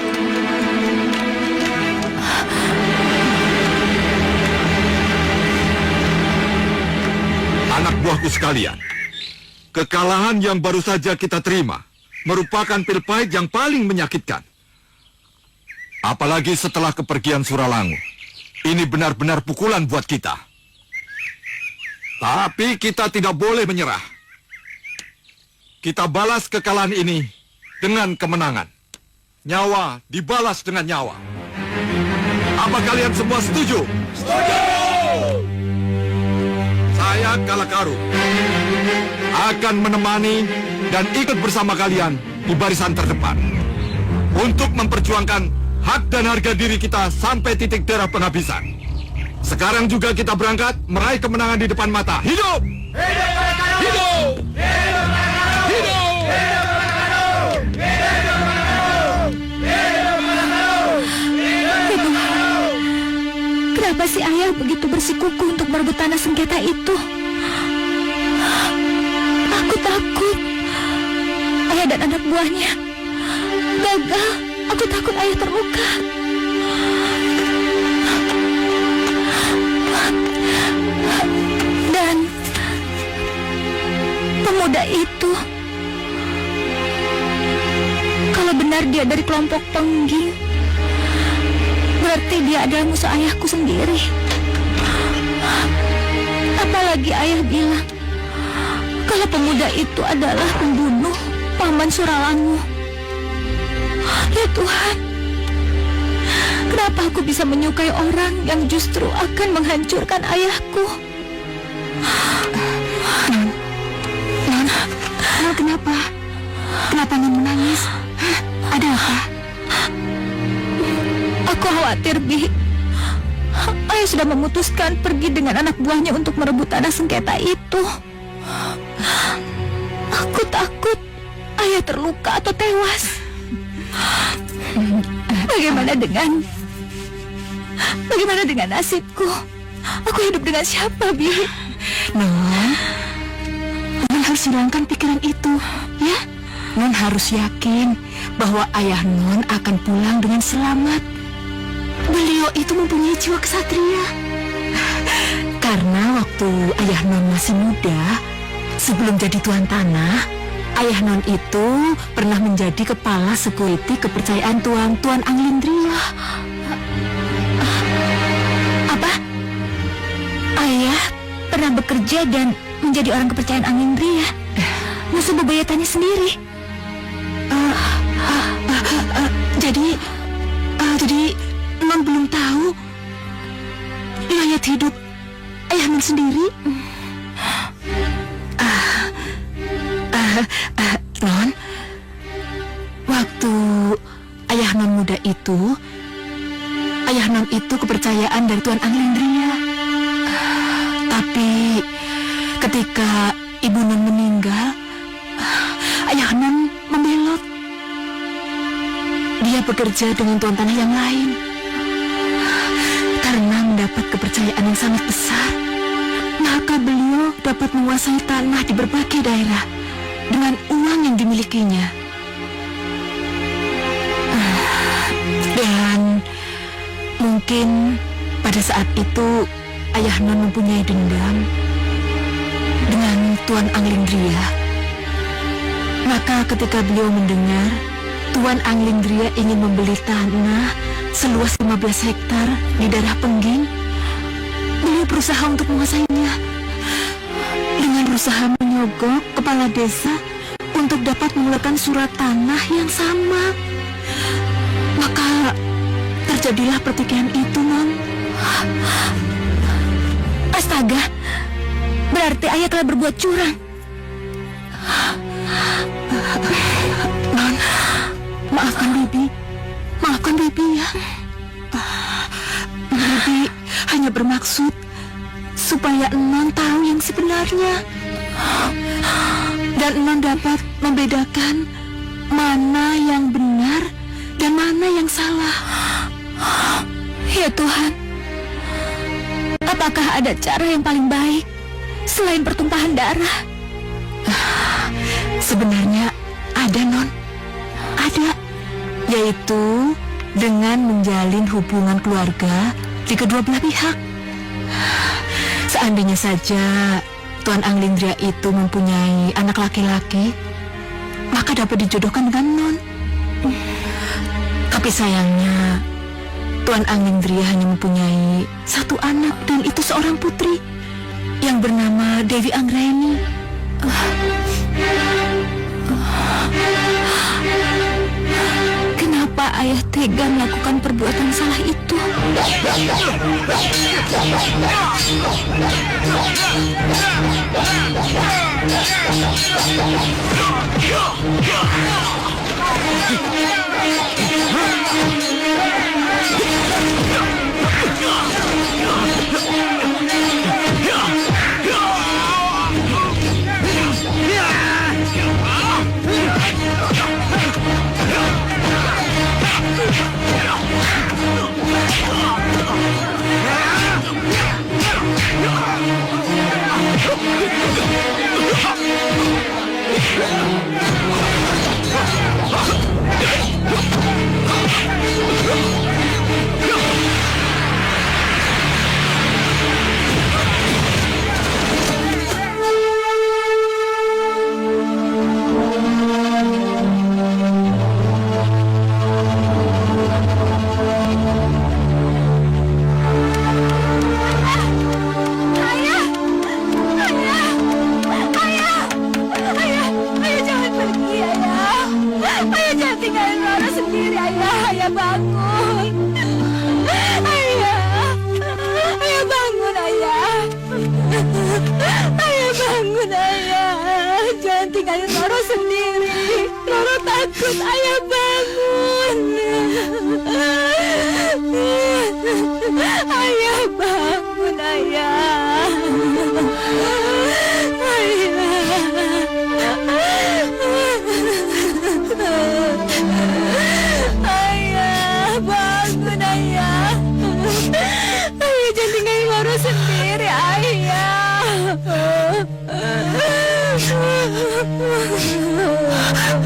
S10: Anak buahku sekalian, kekalahan yang baru saja kita terima merupakan pil pahit yang paling menyakitkan. Apalagi setelah kepergian Suralangu. Ini benar-benar pukulan buat kita. Tapi kita tidak boleh menyerah. Kita balas kekalahan ini dengan kemenangan. Nyawa dibalas dengan nyawa. Apa kalian semua setuju? Setuju! Saya Kalakaru akan menemani dan ikut bersama kalian di barisan terdepan untuk memperjuangkan hak dan harga diri kita sampai titik darah penghabisan. Sekarang juga kita berangkat meraih kemenangan di depan mata. Hidup! Hidup! Hidup!
S2: Kenapa si ayah begitu bersikukuh untuk merebut tanah sengketa itu? Aku takut ayah dan anak buahnya gagal. Aku takut ayah terluka. Dan pemuda itu, kalau benar dia dari kelompok pengging, berarti dia adalah musuh ayahku sendiri. Apalagi ayah bilang kalau pemuda itu adalah pembunuh Paman Suralangu. Ya Tuhan, kenapa aku bisa menyukai orang yang justru akan menghancurkan ayahku?
S6: Non, kenapa? Kenapa Non menangis? Ada apa?
S2: Aku khawatir, Bi. Ayah sudah memutuskan pergi dengan anak buahnya untuk merebut tanah sengketa itu. Aku takut ayah terluka atau tewas. Bagaimana dengan nasibku? Aku hidup dengan siapa, Bi?
S6: Non harus hilangkan pikiran itu, ya. Non harus yakin bahwa ayah Non akan pulang dengan selamat. Beliau itu mempunyai jiwa kesatria. Karena waktu ayah Non masih muda, sebelum jadi tuan tanah, ayah Non itu pernah menjadi kepala sekuiti kepercayaan Tuan Anglingdria.
S2: bekerja dan menjadi orang kepercayaan Anglindria. Musuh bebuyutannya sendiri.
S6: Jadi Non belum tahu riwayat hidup ayah Non sendiri. Non, waktu ayah Non muda itu, ayah Non itu kepercayaan dari Tuan Anglindria. Tapi ketika ibu Non meninggal, ayah Non membelot. Dia bekerja dengan tuan tanah yang lain. Karena mendapat kepercayaan yang sangat besar, maka beliau dapat menguasai tanah di berbagai daerah dengan uang yang dimilikinya. Dan mungkin pada saat itu ayah Non mempunyai dendam dengan Tuan Anglindria. Maka ketika beliau mendengar Tuan Anglindria ingin membeli tanah seluas 15 hektar di daerah Pengging, beliau berusaha untuk menguasainya dengan berusaha menyogok kepala desa untuk dapat mengeluarkan surat tanah yang sama. Maka terjadilah pertikaian itu, Non.
S2: Astaga, berarti ayah telah berbuat curang.
S6: Non, maafkan Bibi ya. Bibi hanya bermaksud supaya Non tahu yang sebenarnya dan Non dapat membedakan mana yang benar dan mana yang salah.
S2: Ya Tuhan, apakah ada cara yang paling baik selain pertumpahan darah?
S6: Sebenarnya ada, Non. Ada, yaitu dengan menjalin hubungan keluarga di kedua belah pihak. Seandainya saja Tuan Anglindria itu mempunyai anak laki-laki, maka dapat dijodohkan dengan Non. Tapi sayangnya Tuan Anglindria hanya mempunyai satu anak, dan itu seorang putri yang bernama Dewi Anggraini.
S2: Kenapa ayah tega melakukan perbuatan salah itu?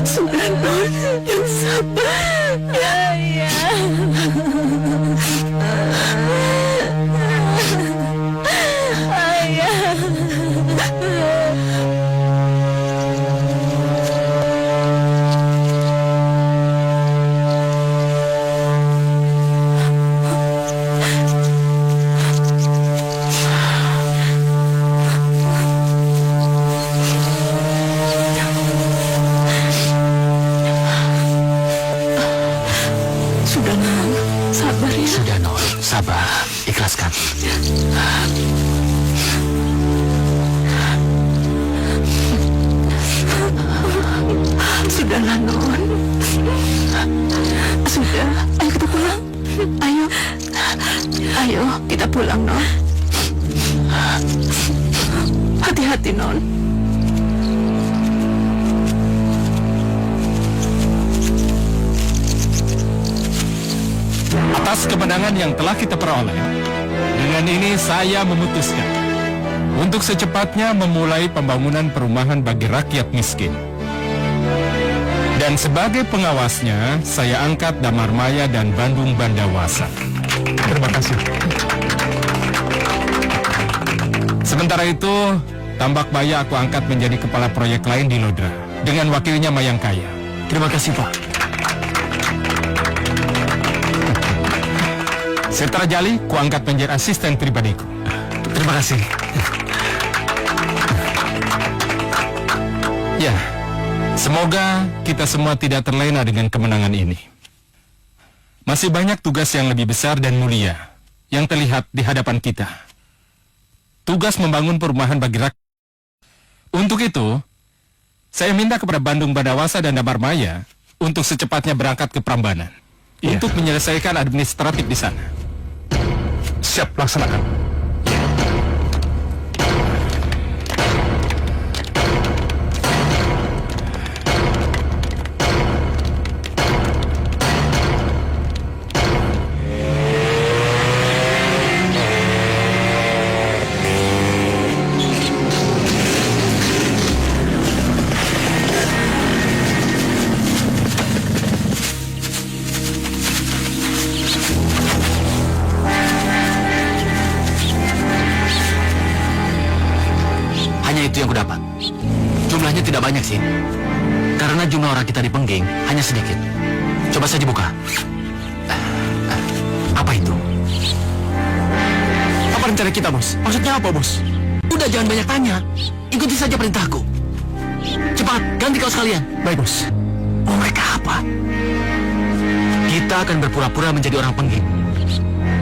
S6: Sudah, Non, yang Sudahlah, Non. Sudah, ayo kita pulang. Ayo. Ayo, kita pulang, Non. Hati-hati, Non.
S1: Atas kemenangan yang telah kita peroleh, dengan ini saya memutuskan untuk secepatnya memulai pembangunan perumahan bagi rakyat miskin. Dan sebagai pengawasnya, saya angkat Damar Maya dan Bandung Bandawasa. Terima kasih. Sementara itu, Tambak Baya aku angkat menjadi kepala proyek lain di Lodra, dengan wakilnya Mayangkaya.
S4: Terima kasih, Pak.
S1: Setra Jali, kuangkat menjadi asisten pribadiku.
S4: Terima kasih.
S1: Ya, semoga kita semua tidak terlena dengan kemenangan ini. Masih banyak tugas yang lebih besar dan mulia yang terlihat di hadapan kita. Tugas membangun perumahan bagi rakyat. Untuk itu, saya minta kepada Bandung Bandawasa dan Damar Maya untuk secepatnya berangkat ke Prambanan untuk menyelesaikan administratif di sana.
S5: Siap, laksanakan.
S4: Itu yang kudapat. Jumlahnya tidak banyak sih. Karena jumlah orang kita di Pengging hanya sedikit. Coba saja buka. Apa itu? Apa rencana kita, Bos? Maksudnya apa, Bos? Udah, jangan banyak tanya. Ikuti saja perintahku. Cepat, ganti kaos kalian.
S9: Baik, Bos.
S4: Oh, mereka apa? Kita akan berpura-pura menjadi orang Pengging.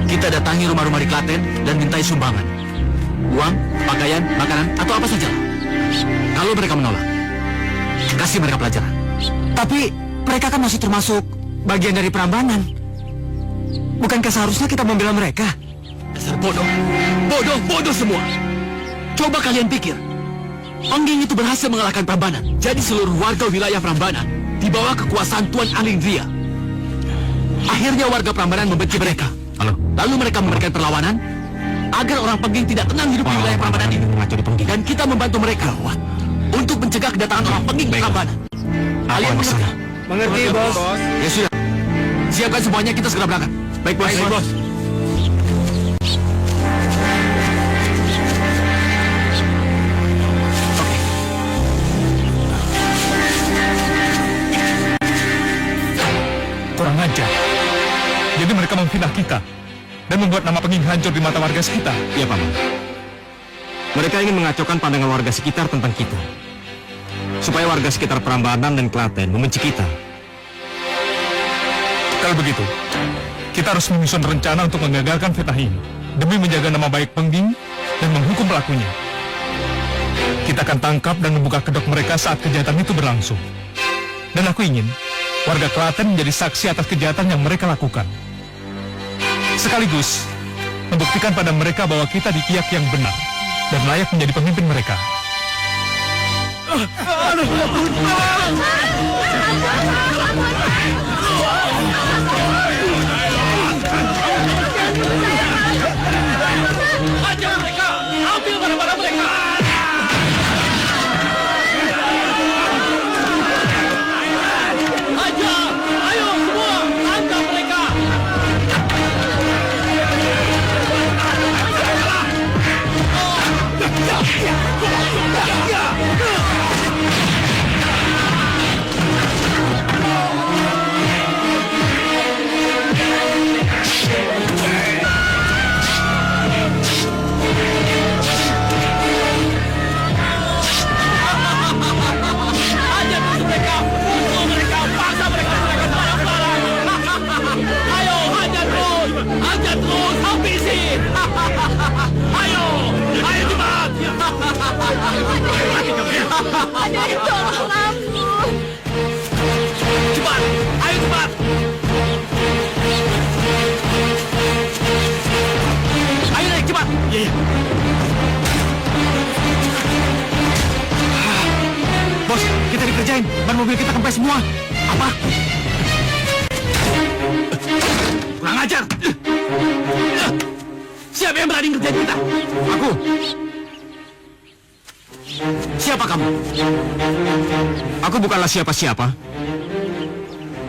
S4: Kita datangi rumah-rumah di Klaten dan mintai sumbangan. Uang, pakaian, makanan, atau apa saja. Kalau mereka menolak, kasih mereka pelajaran.
S9: Tapi mereka kan masih termasuk bagian dari Prambanan. Bukankah seharusnya kita membela mereka?
S4: Dasar bodoh. Bodoh semua. Coba kalian pikir. Pengging itu berhasil mengalahkan Prambanan. Jadi seluruh warga wilayah Prambanan di bawah kekuasaan Tuan Alindria. Akhirnya warga Prambanan membenci mereka. Lalu mereka memberikan perlawanan agar orang Pengging tidak tenang hidup di wilayah Prambanan ini. Dan kita membantu mereka untuk mencegah kedatangan orang Pengging ke Prambanan. Kalian mengerti?
S8: Mengerti, Bos.
S4: Ya sudah. Siapkan semuanya, kita segera berangkat. Baik, Bos.
S8: Baik, Bos.
S1: Kurang ajar. Jadi mereka memfitnah kita dan membuat nama Pengging hancur di mata warga sekitar.
S4: Iya, Paman. Mereka ingin mengacaukan pandangan warga sekitar tentang kita, supaya warga sekitar Prambanan dan Klaten membenci kita.
S1: Kalau begitu, kita harus menyusun rencana untuk menggagalkan fitnah ini demi menjaga nama baik Pengging dan menghukum pelakunya. Kita akan tangkap dan membuka kedok mereka saat kejahatan itu berlangsung. Dan aku ingin warga Klaten menjadi saksi atas kejahatan yang mereka lakukan. Sekaligus membuktikan pada mereka bahwa kita di pihak yang benar dan layak menjadi pemimpin mereka.
S8: Hajar mereka! Ambil barang-barang mereka! Hajar! Ayo semua! Tangkap mereka!
S7: ngerjain ban mobil kita kempes semua. Apa?
S1: Kurang ajar. Siapa yang berani ngerjain kita?
S7: Aku.
S1: Siapa kamu?
S4: Aku bukanlah siapa-siapa.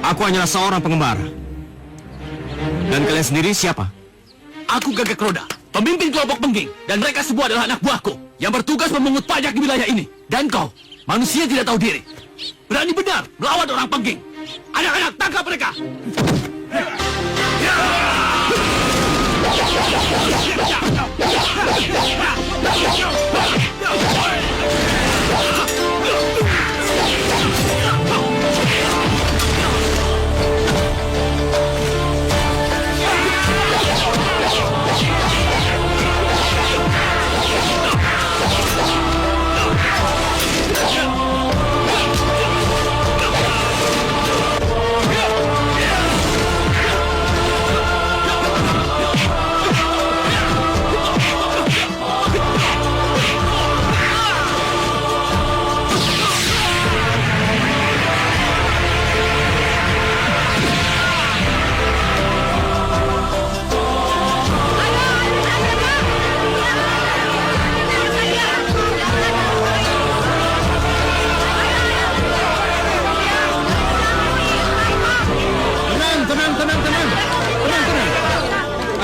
S4: Aku hanyalah seorang pengembara. Dan kalian sendiri siapa?
S1: Aku Gagak Roda, pemimpin kelompok pengging. Dan mereka semua adalah anak buahku yang bertugas memungut pajak di wilayah ini. Dan kau, manusia tidak tahu diri, berani benar melawan orang pengging. Anak-anak, tangkap mereka!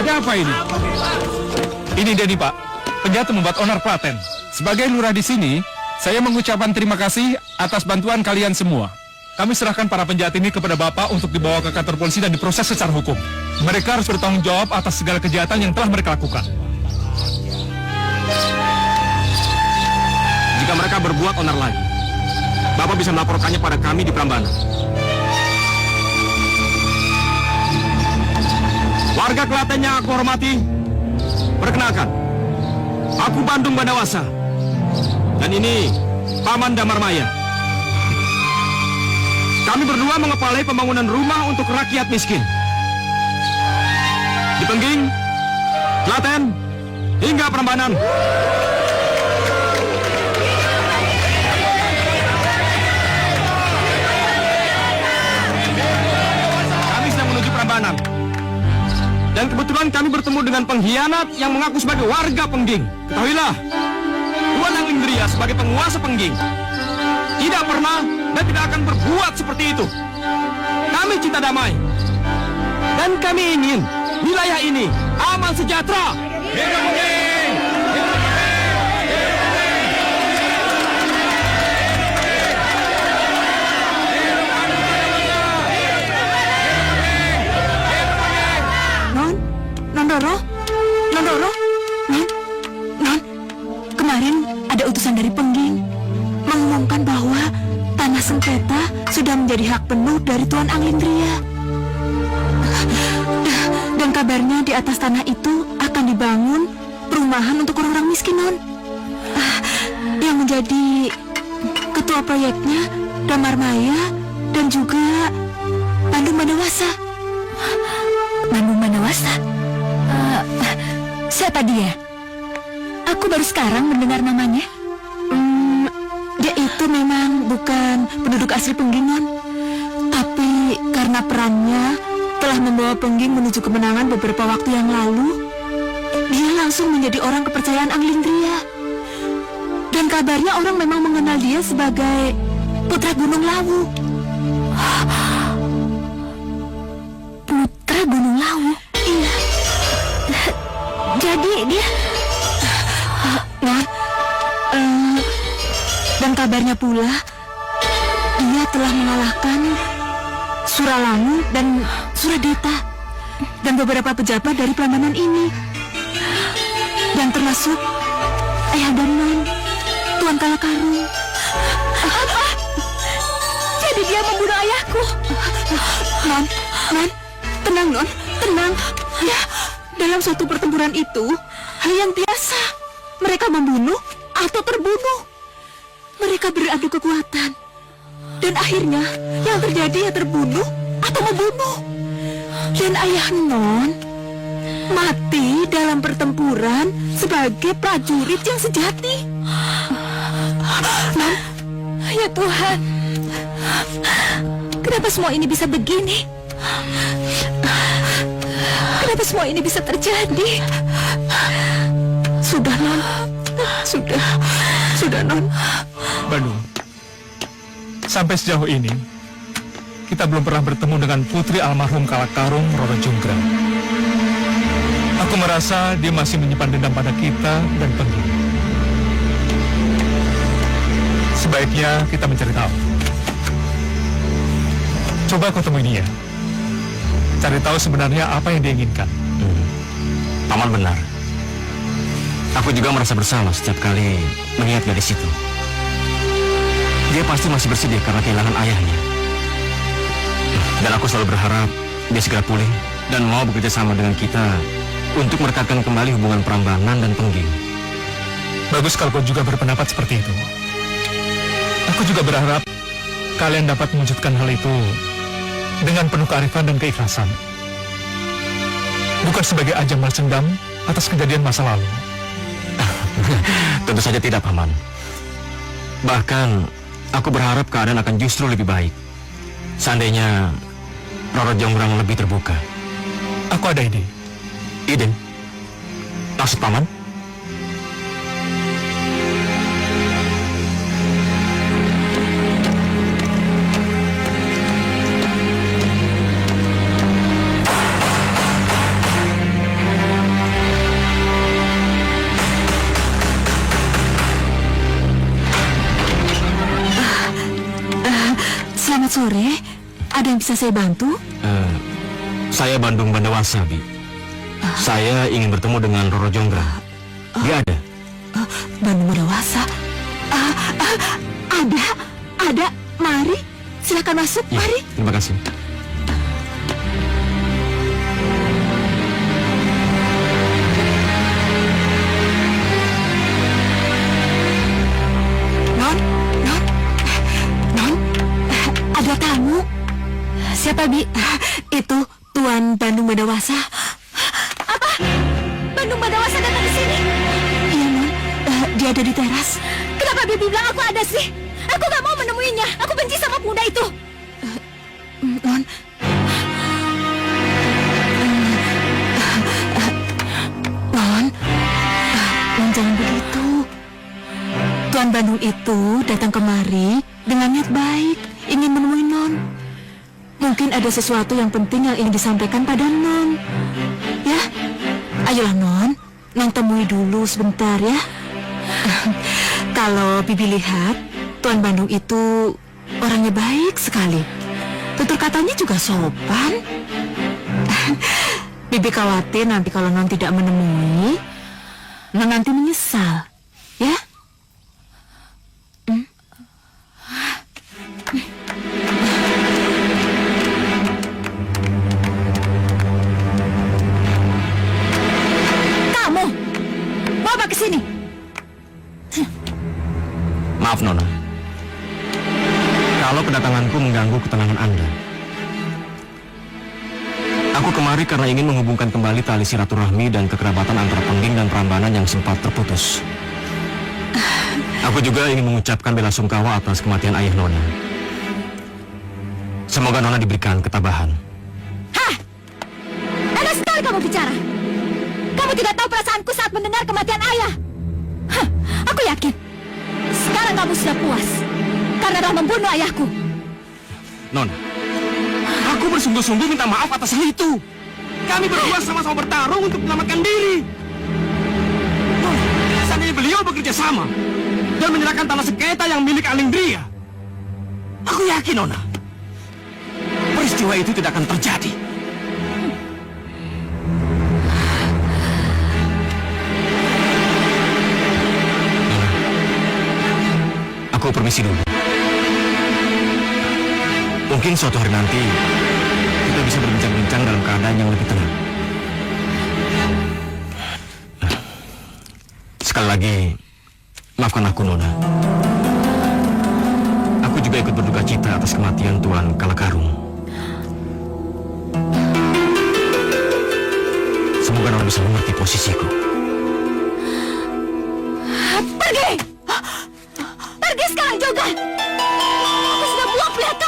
S7: Ada apa ini? Ini dia nih, Pak. Penjahat membuat onar Klaten. Sebagai lurah di sini, saya mengucapkan terima kasih atas bantuan kalian semua. Kami serahkan para penjahat ini kepada Bapak untuk dibawa ke kantor polisi dan diproses secara hukum. Mereka harus bertanggung jawab atas segala kejahatan yang telah mereka lakukan.
S4: Jika mereka berbuat onar lagi, Bapak bisa melaporkannya pada kami di Prambanan. Warga Klaten yang aku hormati, perkenalkan, aku Bandung Bandawasa. Dan ini Paman Damarmaya. Kami berdua mengepalai pembangunan rumah untuk rakyat miskin di Pengging, Klaten, hingga Prambanan. Kami sedang menuju Prambanan. Dan kebetulan kami bertemu dengan pengkhianat yang mengaku sebagai warga Pengging. Ketahuilah, Tuan Anglingdria sebagai penguasa Pengging tidak pernah dan tidak akan berbuat seperti itu. Kami cinta damai. Dan kami ingin wilayah ini aman sejahtera. Hidup Pengging!
S6: Nondoro, Non, kemarin ada utusan dari Pengging mengumumkan bahwa tanah sengketa sudah menjadi hak penuh dari Tuan Anglingdria. Dan kabarnya di atas tanah itu akan dibangun perumahan untuk orang-orang miskin, Non. Yang menjadi ketua proyeknya Damarmaya dan juga Bandung Bandawasa.
S2: Bandung Bandawasa? Siapa dia? Aku baru sekarang mendengar namanya.
S6: Dia itu memang bukan penduduk asli Pengging, Non. Tapi karena perannya telah membawa Pengging menuju kemenangan beberapa waktu yang lalu, dia langsung menjadi orang kepercayaan Anglingdria. Dan kabarnya orang memang mengenal dia sebagai Putra Gunung Lawu.
S2: Putra Gunung Lawu?
S6: Iya.
S2: Jadi dia...
S6: Non, dan kabarnya pula dia telah mengalahkan Suralangu dan Suradeta dan beberapa pejabat dari Prambanan ini, dan termasuk ayah dan Non, Tuan Kalakarung.
S2: Apa? Jadi dia membunuh ayahku?
S6: Non, tenang, Non, tenang. Ya, dalam suatu pertempuran itu hal yang biasa. Mereka membunuh atau terbunuh. Mereka beradu kekuatan. Dan akhirnya yang terjadi ya terbunuh atau membunuh. Dan ayah Non mati dalam pertempuran sebagai prajurit yang sejati. Non,
S2: Ya Tuhan, Kenapa semua ini bisa begini? Kenapa semua ini bisa terjadi?
S6: Sudah, Non. Sudah, Non.
S7: Bandung, sampai sejauh ini kita belum pernah bertemu dengan putri almarhum Kalakarung Roro Jonggrang. Aku merasa dia masih menyimpan dendam pada kita dan Penggi. Sebaiknya kita mencari tahu. Coba kau temui dia. Cari tahu sebenarnya apa yang dia inginkan.
S4: Paman benar. Aku juga merasa bersalah setiap kali mengingat gadis itu. Dia pasti masih bersedih karena kehilangan ayahnya. Dan aku selalu berharap dia segera pulih dan mau bekerja sama dengan kita untuk merekatkan kembali hubungan Prambanan dan Pengging.
S7: Bagus kalau kau juga berpendapat seperti itu. Aku juga berharap kalian dapat mewujudkan hal itu dengan penuh kearifan dan keikhlasan. Bukan sebagai ajang balas dendam atas kejadian masa lalu.
S4: Tentu saja tidak, Paman. Bahkan, aku berharap keadaan akan justru lebih baik. Seandainya Roro Jonggrang lebih terbuka.
S7: Aku ada ide.
S4: Ide? Maksud Paman?
S6: Selamat sore. Ada yang bisa saya bantu?
S4: Saya Bandung Bandawasa, Bi. Saya ingin bertemu dengan Roro Jonggrang. Dia ada?
S6: Bandung Bandawasa? Ada. Mari, silakan masuk.
S4: Ya,
S6: Mari.
S4: terima kasih.
S6: Ada tamu. Siapa, Bi? Itu Tuan Bandung Bandawasa.
S2: Apa? Bandung Bandawasa datang ke sini?
S6: Iya, Non. Dia ada di teras.
S2: Kenapa Bibi bilang aku ada sih? Aku gak mau menemuinya. Aku benci sama pemuda itu.
S6: Non. Non, jangan begitu. Tuan Bandung itu datang kemari dengan niat baik, ingin menemui Non. Mungkin ada sesuatu yang penting yang ingin disampaikan pada Non. Ya, ayolah Non temui dulu sebentar ya. Kalau Bibi lihat, Tuan Bandung itu orangnya baik sekali. Tutur katanya juga sopan. Bibi khawatir nanti kalau Non tidak menemui, Non nanti menyesal, ya?
S2: Kamu bawa ke sini.
S4: Maaf, Nona. Kalau kedatanganku mengganggu ketenangan Anda. Aku kemari karena ingin menghubungkan kembali tali silaturahmi dan kekerabatan antara Pengging dan Prambanan yang sempat terputus. Aku juga ingin mengucapkan bela sungkawa atas kematian ayah Nona. Semoga Nona diberikan ketabahan.
S2: Hah? Enak sekali kamu bicara. Kamu tidak tahu perasaanku saat mendengar kematian ayah. Hah, aku yakin sekarang kamu sudah puas karena telah membunuh ayahku.
S4: Nona, aku bersungguh-sungguh minta maaf atas hal itu. Kami berdua sama-sama bertarung untuk menyelamatkan diri. Seandainya beliau bekerja sama dan menyerahkan tanah sengketa yang milik Alindria, aku yakin, Nona, peristiwa itu tidak akan terjadi. Aku permisi dulu. Mungkin suatu hari nanti kita bisa berbincang-bincang dalam keadaan yang lebih tenang. Sekali lagi, maafkan aku, Nona. Aku juga ikut berduka cita atas kematian Tuan Kalakarung. Semoga Nona bisa mengerti posisiku.
S2: Pergi! Pergi sekarang juga! Aku sudah buang pelihatan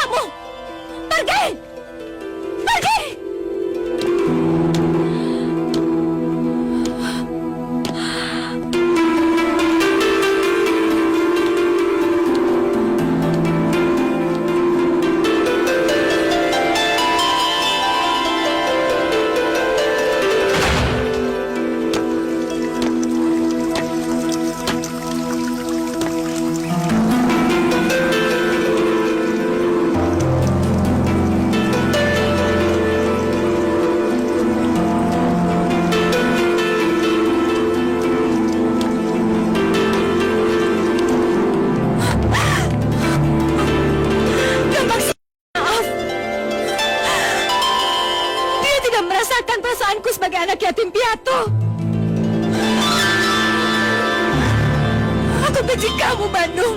S2: benci kamu, Bandung.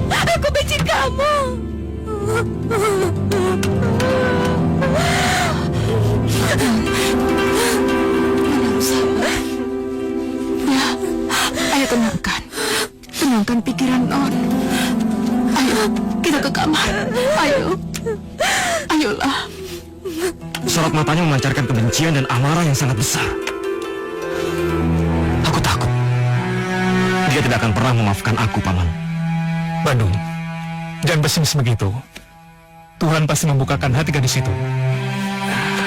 S2: Aku benci kamu.
S6: Ya, ayo tenangkan pikiran Non. Ayo, kita ke kamar. Ayolah.
S4: Sorot matanya memancarkan kebencian dan amarah yang sangat besar. Aku takut dia tidak akan pernah memaafkan aku, Paman.
S1: Bandung, jangan pesimis begitu. Tuhan pasti membukakan hati gadis itu.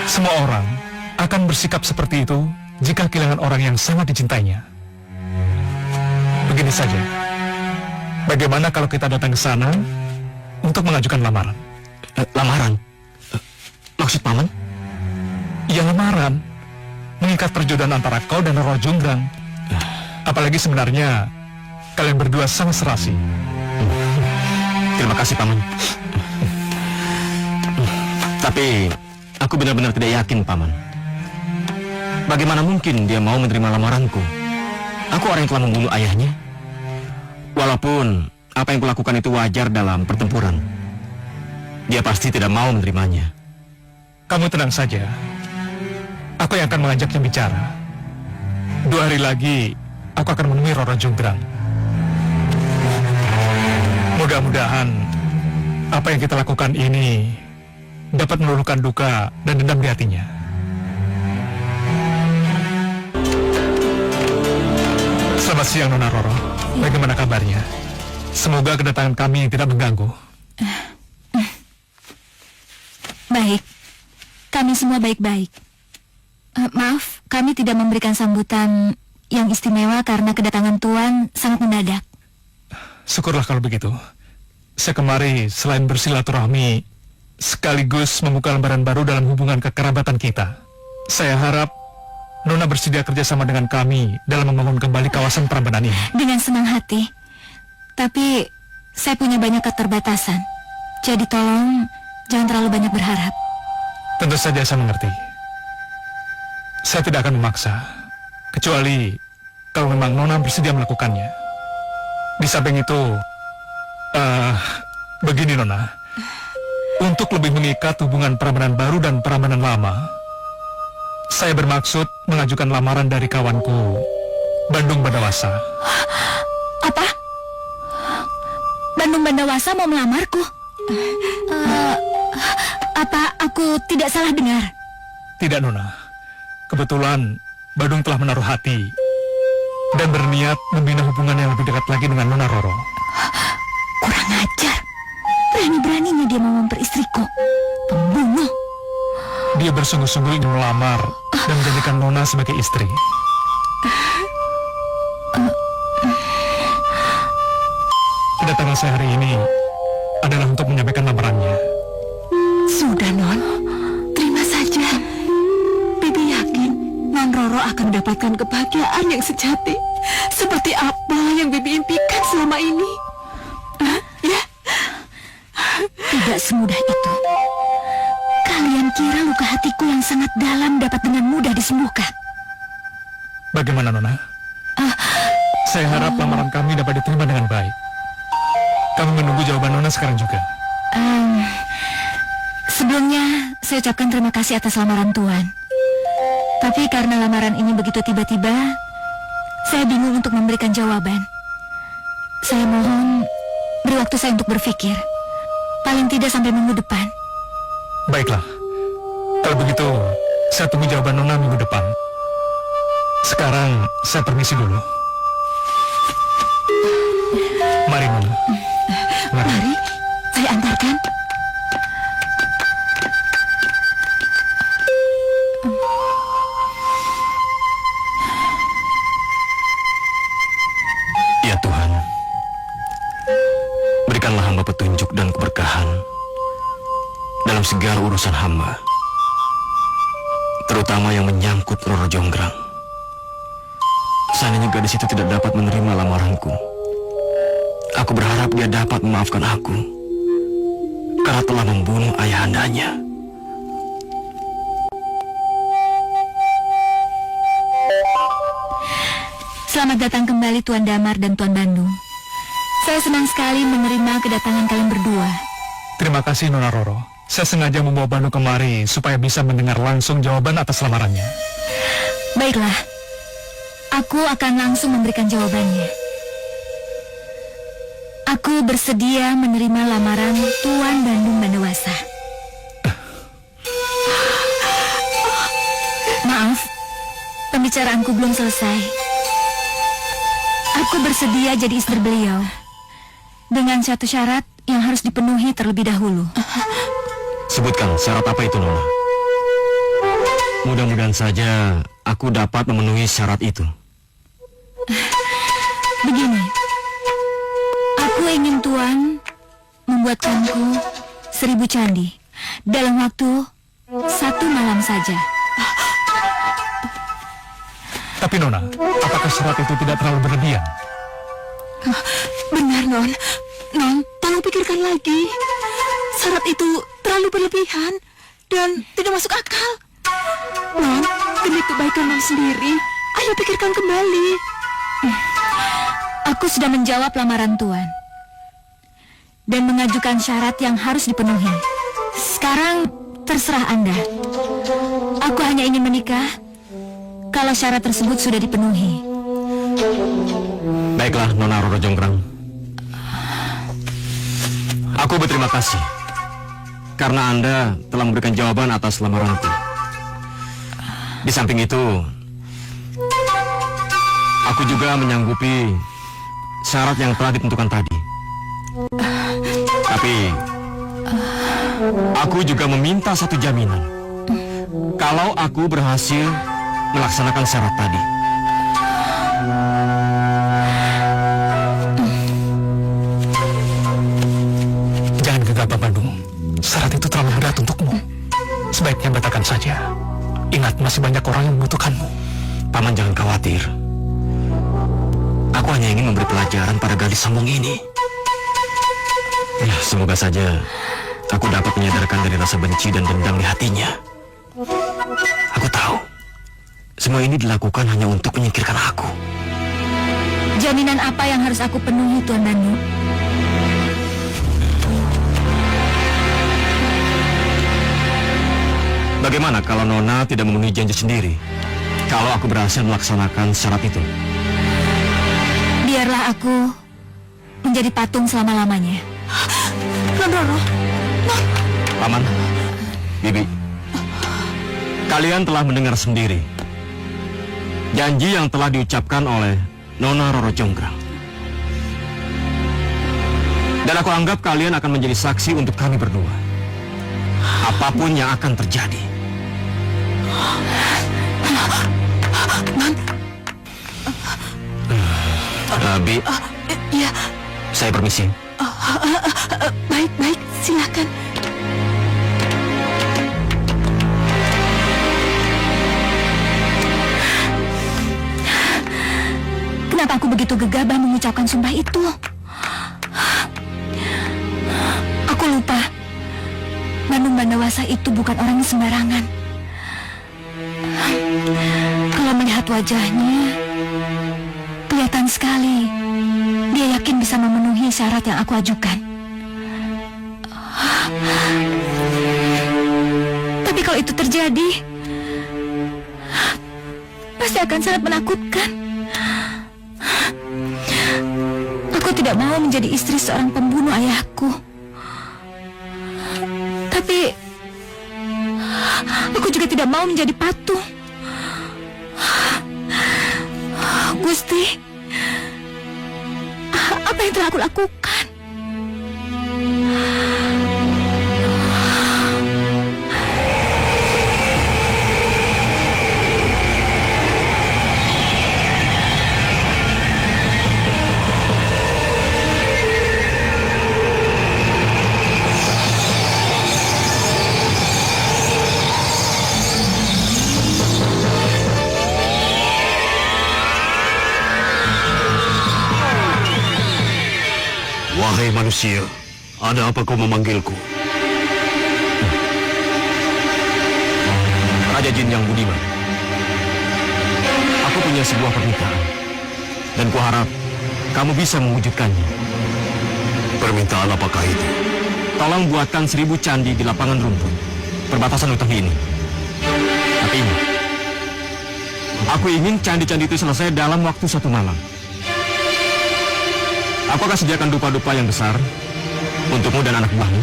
S1: Semua orang akan bersikap seperti itu jika kehilangan orang yang sangat dicintainya. Begini saja, bagaimana kalau kita datang ke sana untuk mengajukan lamaran?
S4: Lamaran? Maksud Paman?
S1: Ya, lamaran. Mengikat perjodohan antara kau dan Roro Jonggrang. Apalagi sebenarnya kalian berdua sangat serasi.
S4: Terima kasih, Paman. Tapi aku benar-benar tidak yakin, Paman. Bagaimana mungkin dia mau menerima lamaranku? Aku orang yang telah membunuh ayahnya. Walaupun apa yang kulakukan itu wajar dalam pertempuran, dia pasti tidak mau menerimanya.
S1: Kamu tenang saja. Aku yang akan mengajaknya bicara. 2 hari lagi aku akan menemui Roro Jonggrang. Mudah-mudahan apa yang kita lakukan ini dapat meluluhkan duka dan dendam di hatinya. Selamat siang, Nona Roro. Bagaimana kabarnya? Semoga kedatangan kami tidak mengganggu.
S2: Baik. Kami semua baik-baik. Maaf, kami tidak memberikan sambutan yang istimewa karena kedatangan Tuan sangat mendadak.
S1: Syukurlah kalau begitu. Saya kemari selain bersilaturahmi, sekaligus membuka lembaran baru dalam hubungan kekerabatan kita. Saya harap Nona bersedia kerjasama dengan kami dalam membangun kembali kawasan Prambanan ini.
S2: Dengan senang hati. Tapi saya punya banyak keterbatasan. Jadi tolong jangan terlalu banyak berharap.
S1: Tentu saja saya mengerti. Saya tidak akan memaksa, kecuali kalau memang Nona bersedia melakukannya. Di samping itu, begini Nona, untuk lebih mengikat hubungan Prambanan baru dan Prambanan lama, saya bermaksud mengajukan lamaran dari kawanku, Bandung Bandawasa.
S2: Apa? Bandung Bandawasa mau melamarku? Apa aku tidak salah dengar?
S1: Tidak, Nona. Kebetulan Bandung telah menaruh hati dan berniat membina hubungan yang lebih dekat lagi dengan Nona Roro.
S2: Kurang ajar. Berani-beraninya dia mau memperistriku. Pembunuh.
S1: Dia bersungguh-sungguh ingin melamar dan menjadikan Nona sebagai istri. Kedatangan saya hari ini adalah untuk menyampaikan lamarannya.
S6: Sudah, Non. Terima saja. Bibi yakin Non Roro akan mendapatkan kebahagiaan yang sejati. Seperti apa yang Bibi impikan selama ini. Ya?
S2: Tidak semudah itu. Kalian kira luka hatiku yang sangat dalam dapat dengan mudah disembuhkan?
S1: Bagaimana, Nona? Saya harap lamaran kami dapat diterima dengan baik. Kami menunggu jawaban Nona sekarang juga.
S2: Sebelumnya, saya ucapkan terima kasih atas lamaran Tuan. Tapi karena lamaran ini begitu tiba-tiba, saya bingung untuk memberikan jawaban. Saya mohon beri waktu saya untuk berpikir. Paling tidak sampai minggu depan.
S1: Baiklah. Kalau begitu, saya tunggu jawaban Nona minggu depan. Sekarang, saya permisi dulu. Mari, Nona.
S6: Mari, saya antarkan.
S4: Ya Tuhan, berikanlah hamba petunjuk dan keberkahan dalam segala urusan hamba, terutama yang menyangkut Roro Jonggrang. Seandainya gadis itu tidak dapat menerima lamaranku, aku berharap dia dapat memaafkan aku karena telah membunuh ayahandanya.
S2: Selamat datang kembali Tuan Damar dan Tuan Bandung. Saya senang sekali menerima kedatangan kalian berdua.
S7: Terima kasih Nona Roro. Saya sengaja membawa Bandung kemari supaya bisa mendengar langsung jawaban atas lamarannya.
S2: Baiklah, aku akan langsung memberikan jawabannya. Aku bersedia menerima lamaran Tuan Bandung Bandewasa. Maaf, pembicaraanku belum selesai. Aku bersedia jadi istri beliau dengan satu syarat yang harus dipenuhi terlebih dahulu.
S4: Sebutkan syarat apa itu, Nona? Mudah-mudahan saja aku dapat memenuhi syarat itu.
S2: Begini, aku ingin Tuan membuatkanku 1000 candi dalam waktu 1 malam saja.
S7: Tapi Nona, apakah syarat itu tidak terlalu berlebihan?
S6: Benar, Non. Non, tolong pikirkan lagi. Syarat itu terlalu berlebihan dan tidak masuk akal. Non, demi kebaikan Non sendiri, ayo pikirkan kembali.
S2: Aku sudah menjawab lamaran Tuan dan mengajukan syarat yang harus dipenuhi. Sekarang terserah Anda. Aku hanya ingin menikah kalau syarat tersebut sudah dipenuhi.
S4: Baiklah, Nona Roro Jonggrang. Aku berterima kasih karena Anda telah memberikan jawaban atas lamaranku. Di samping itu, aku juga menyanggupi syarat yang telah ditentukan tadi. Tapi, aku juga meminta satu jaminan. Kalau aku berhasil melaksanakan syarat tadi.
S7: Jangan gegabah, Bandung. Syarat itu terlalu berat untukmu. Sebaiknya batalkan saja. Ingat, masih banyak orang yang membutuhkanmu.
S4: Paman jangan khawatir. Aku hanya ingin memberi pelajaran pada gadis sombong ini. Ya, semoga saja aku dapat menyadarkan dari rasa benci dan dendam di hatinya. Aku tahu semua ini dilakukan hanya untuk menyingkirkan aku.
S2: Jaminan apa yang harus aku penuhi, Tuan Bandung?
S4: Bagaimana kalau Nona tidak memenuhi janji sendiri? Kalau aku berhasil melaksanakan syarat itu?
S2: Biarlah aku menjadi patung selama-lamanya.
S6: Roro,
S4: Paman, Bibi, kalian telah mendengar sendiri janji yang telah diucapkan oleh Nona Roro Jonggrang. Dan aku anggap kalian akan menjadi saksi untuk kami berdua. Apapun yang akan terjadi. Bi,
S6: ya,
S4: saya permisi.
S6: baik, silakan.
S2: Kenapa aku begitu gegabah mengucapkan sumpah itu? Aku lupa. Bandung Bandewasa itu bukan orang yang sembarangan. Kalau melihat wajahnya, kelihatan sekali dia yakin bisa memenuhi syarat yang aku ajukan. Tapi kalau itu terjadi, pasti akan sangat menakutkan. Aku tidak mau menjadi istri seorang pembunuh ayahku. Tapi aku juga tidak mau menjadi patung. Gusti, apa yang telah aku lakukan?
S5: Wahai manusia, ada apa kau memanggilku?
S4: Raja Jin yang budiman, aku punya sebuah pernikahan, dan kuharap kamu bisa mewujudkannya.
S5: Permintaan apakah itu?
S4: Tolong buatkan 1000 candi di lapangan rumput perbatasan hutan ini. Tapi ingat, aku ingin candi-candi itu selesai dalam waktu 1 malam. Aku akan sediakan dupa-dupa yang besar untukmu dan anak buahmu.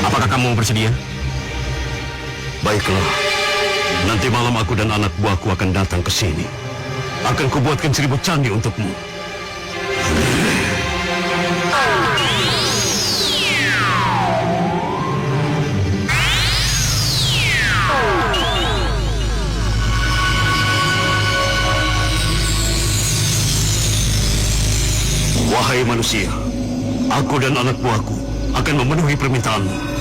S4: Apakah kamu bersedia?
S5: Baiklah. Nanti malam aku dan anak buahku akan datang ke sini. Akan kubuatkan 1000 candi untukmu. Wahai manusia, aku dan anak buahku akan memenuhi permintaanmu.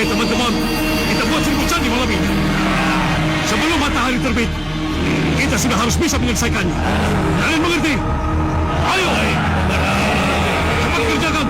S1: Teman-teman, kita buat 1000 candi malam ini. Sebelum matahari terbit, kita sudah harus bisa menyelesaikannya. Kalian mengerti? Ayo! Cepat kerjakan!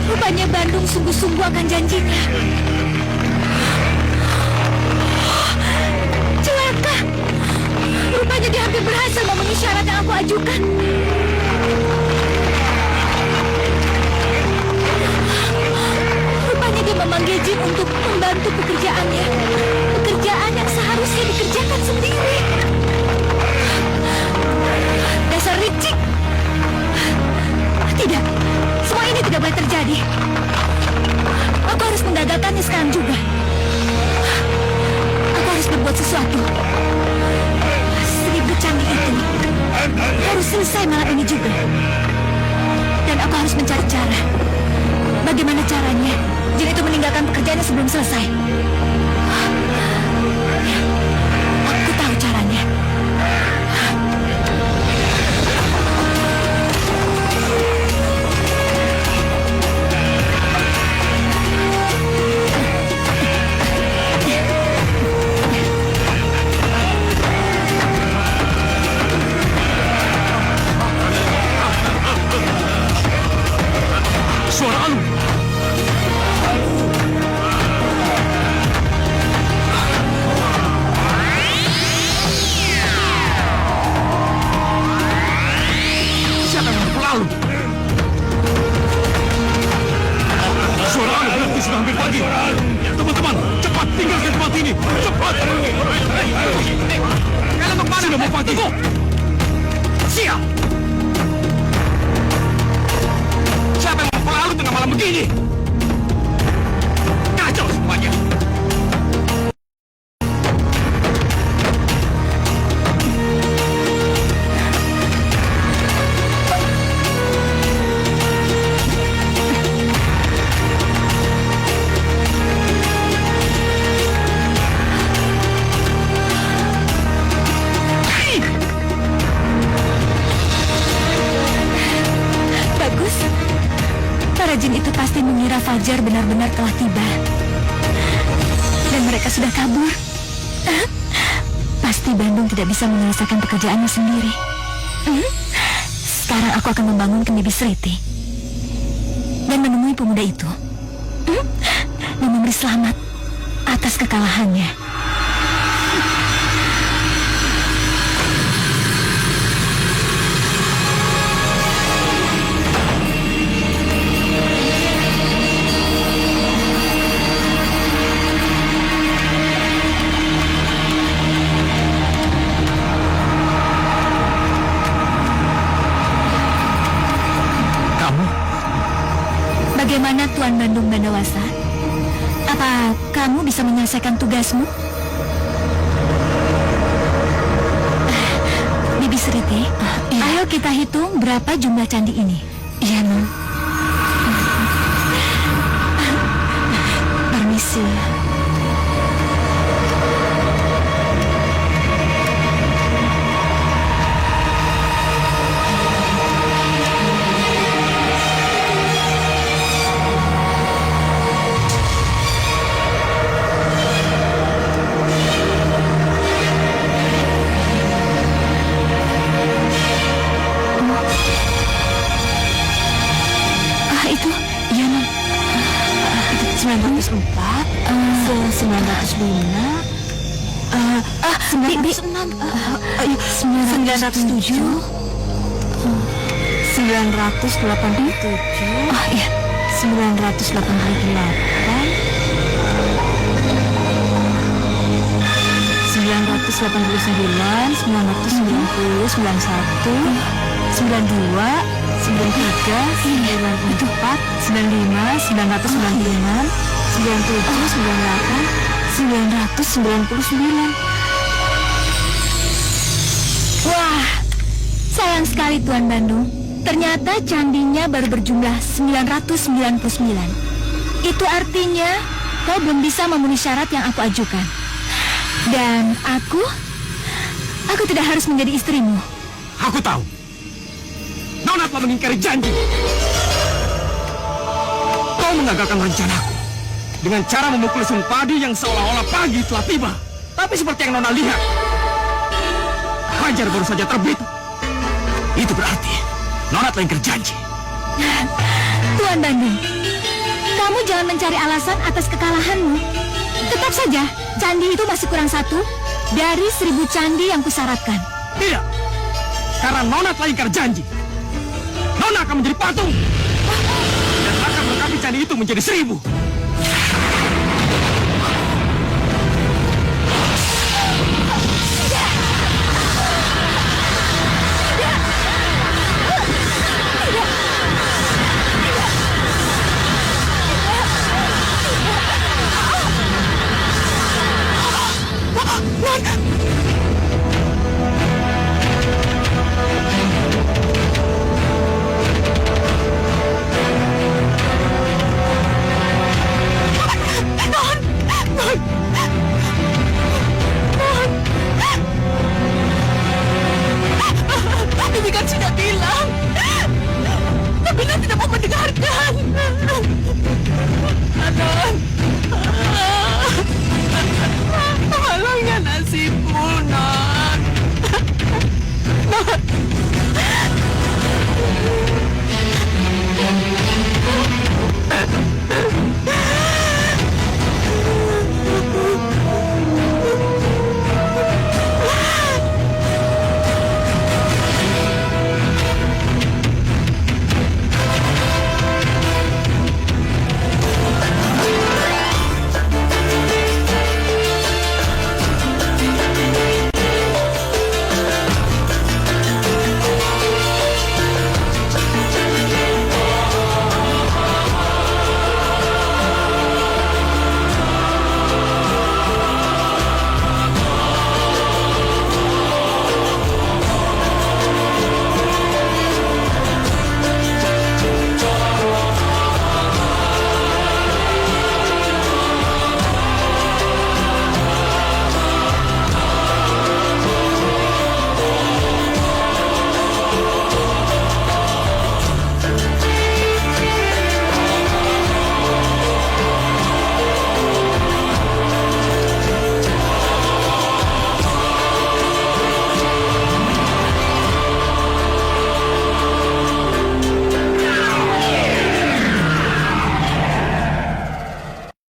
S2: Rupanya Bandung sungguh-sungguh akan janjinya. Celaka. Rupanya dia hampir berhasil memenuhi syarat yang aku ajukan. Rupanya dia memanggil Jin untuk membantu pekerjaannya. Pekerjaan yang seharusnya dikerjakan sendiri. Dasar licik. Tidak, semua ini tidak boleh terjadi. Aku harus menggagalkannya sekarang juga. Aku harus berbuat sesuatu. 1000 candi itu harus selesai malam ini juga. Dan aku harus mencari cara. Bagaimana caranya Jin itu meninggalkan pekerjaannya sebelum selesai. Aku tahu caranya.
S1: Suara Alu. Siapa yang memukul Alu? Suara Alu berarti sudah hampir pagi. Teman-teman, cepat tinggalkan tempat ini. Cepat. Kalian mau kemana? Sudah mau pagi. Siap. Siapa yang memukul Alu tengah malam begini? Kacau semuanya.
S2: Bagus. Para jin itu pasti mengira Fajar benar-benar telah tiba. Dan mereka sudah kabur. Pasti pasti Bandung tidak bisa menyelesaikan pekerjaannya sendiri. Sekarang aku akan membangun Bibi Sriti dan menemui pemuda itu dan memberi selamat atas kekalahannya. Bagaimana Tuan Bandung Bandawasa? Apa kamu bisa menyelesaikan tugasmu? Bibi Sriti, ayo kita hitung berapa jumlah candi ini. Iya, Non. Permisi. Itu, iya, Non. 904, 905, 906, 907, 987, oh iya, 988, 989, 990, 91, 92, 93, 94, 95, 996, 999, 97, 999. Wah, sayang sekali Tuan Bandung. Ternyata candinya baru berjumlah 999. Itu artinya kau belum bisa memenuhi syarat yang aku ajukan. Dan aku tidak harus menjadi istrimu.
S1: Aku tahu. Nona telah mengingkari janji. Kau mengagalkan rencanaku dengan cara memukul Sumpadi yang seolah-olah pagi telah tiba. Tapi seperti yang Nona lihat, fajar baru saja terbit. Itu berarti Nona telah ingkar janji.
S2: Tuan Bandung, kamu jangan mencari alasan atas kekalahanmu. Tetap saja, candi itu masih kurang satu dari 1000 candi yang kusyaratkan.
S1: Tidak, karena Nona telah ingkar janji. Nona akan menjadi patung dan akan melengkapi candi itu menjadi 1000.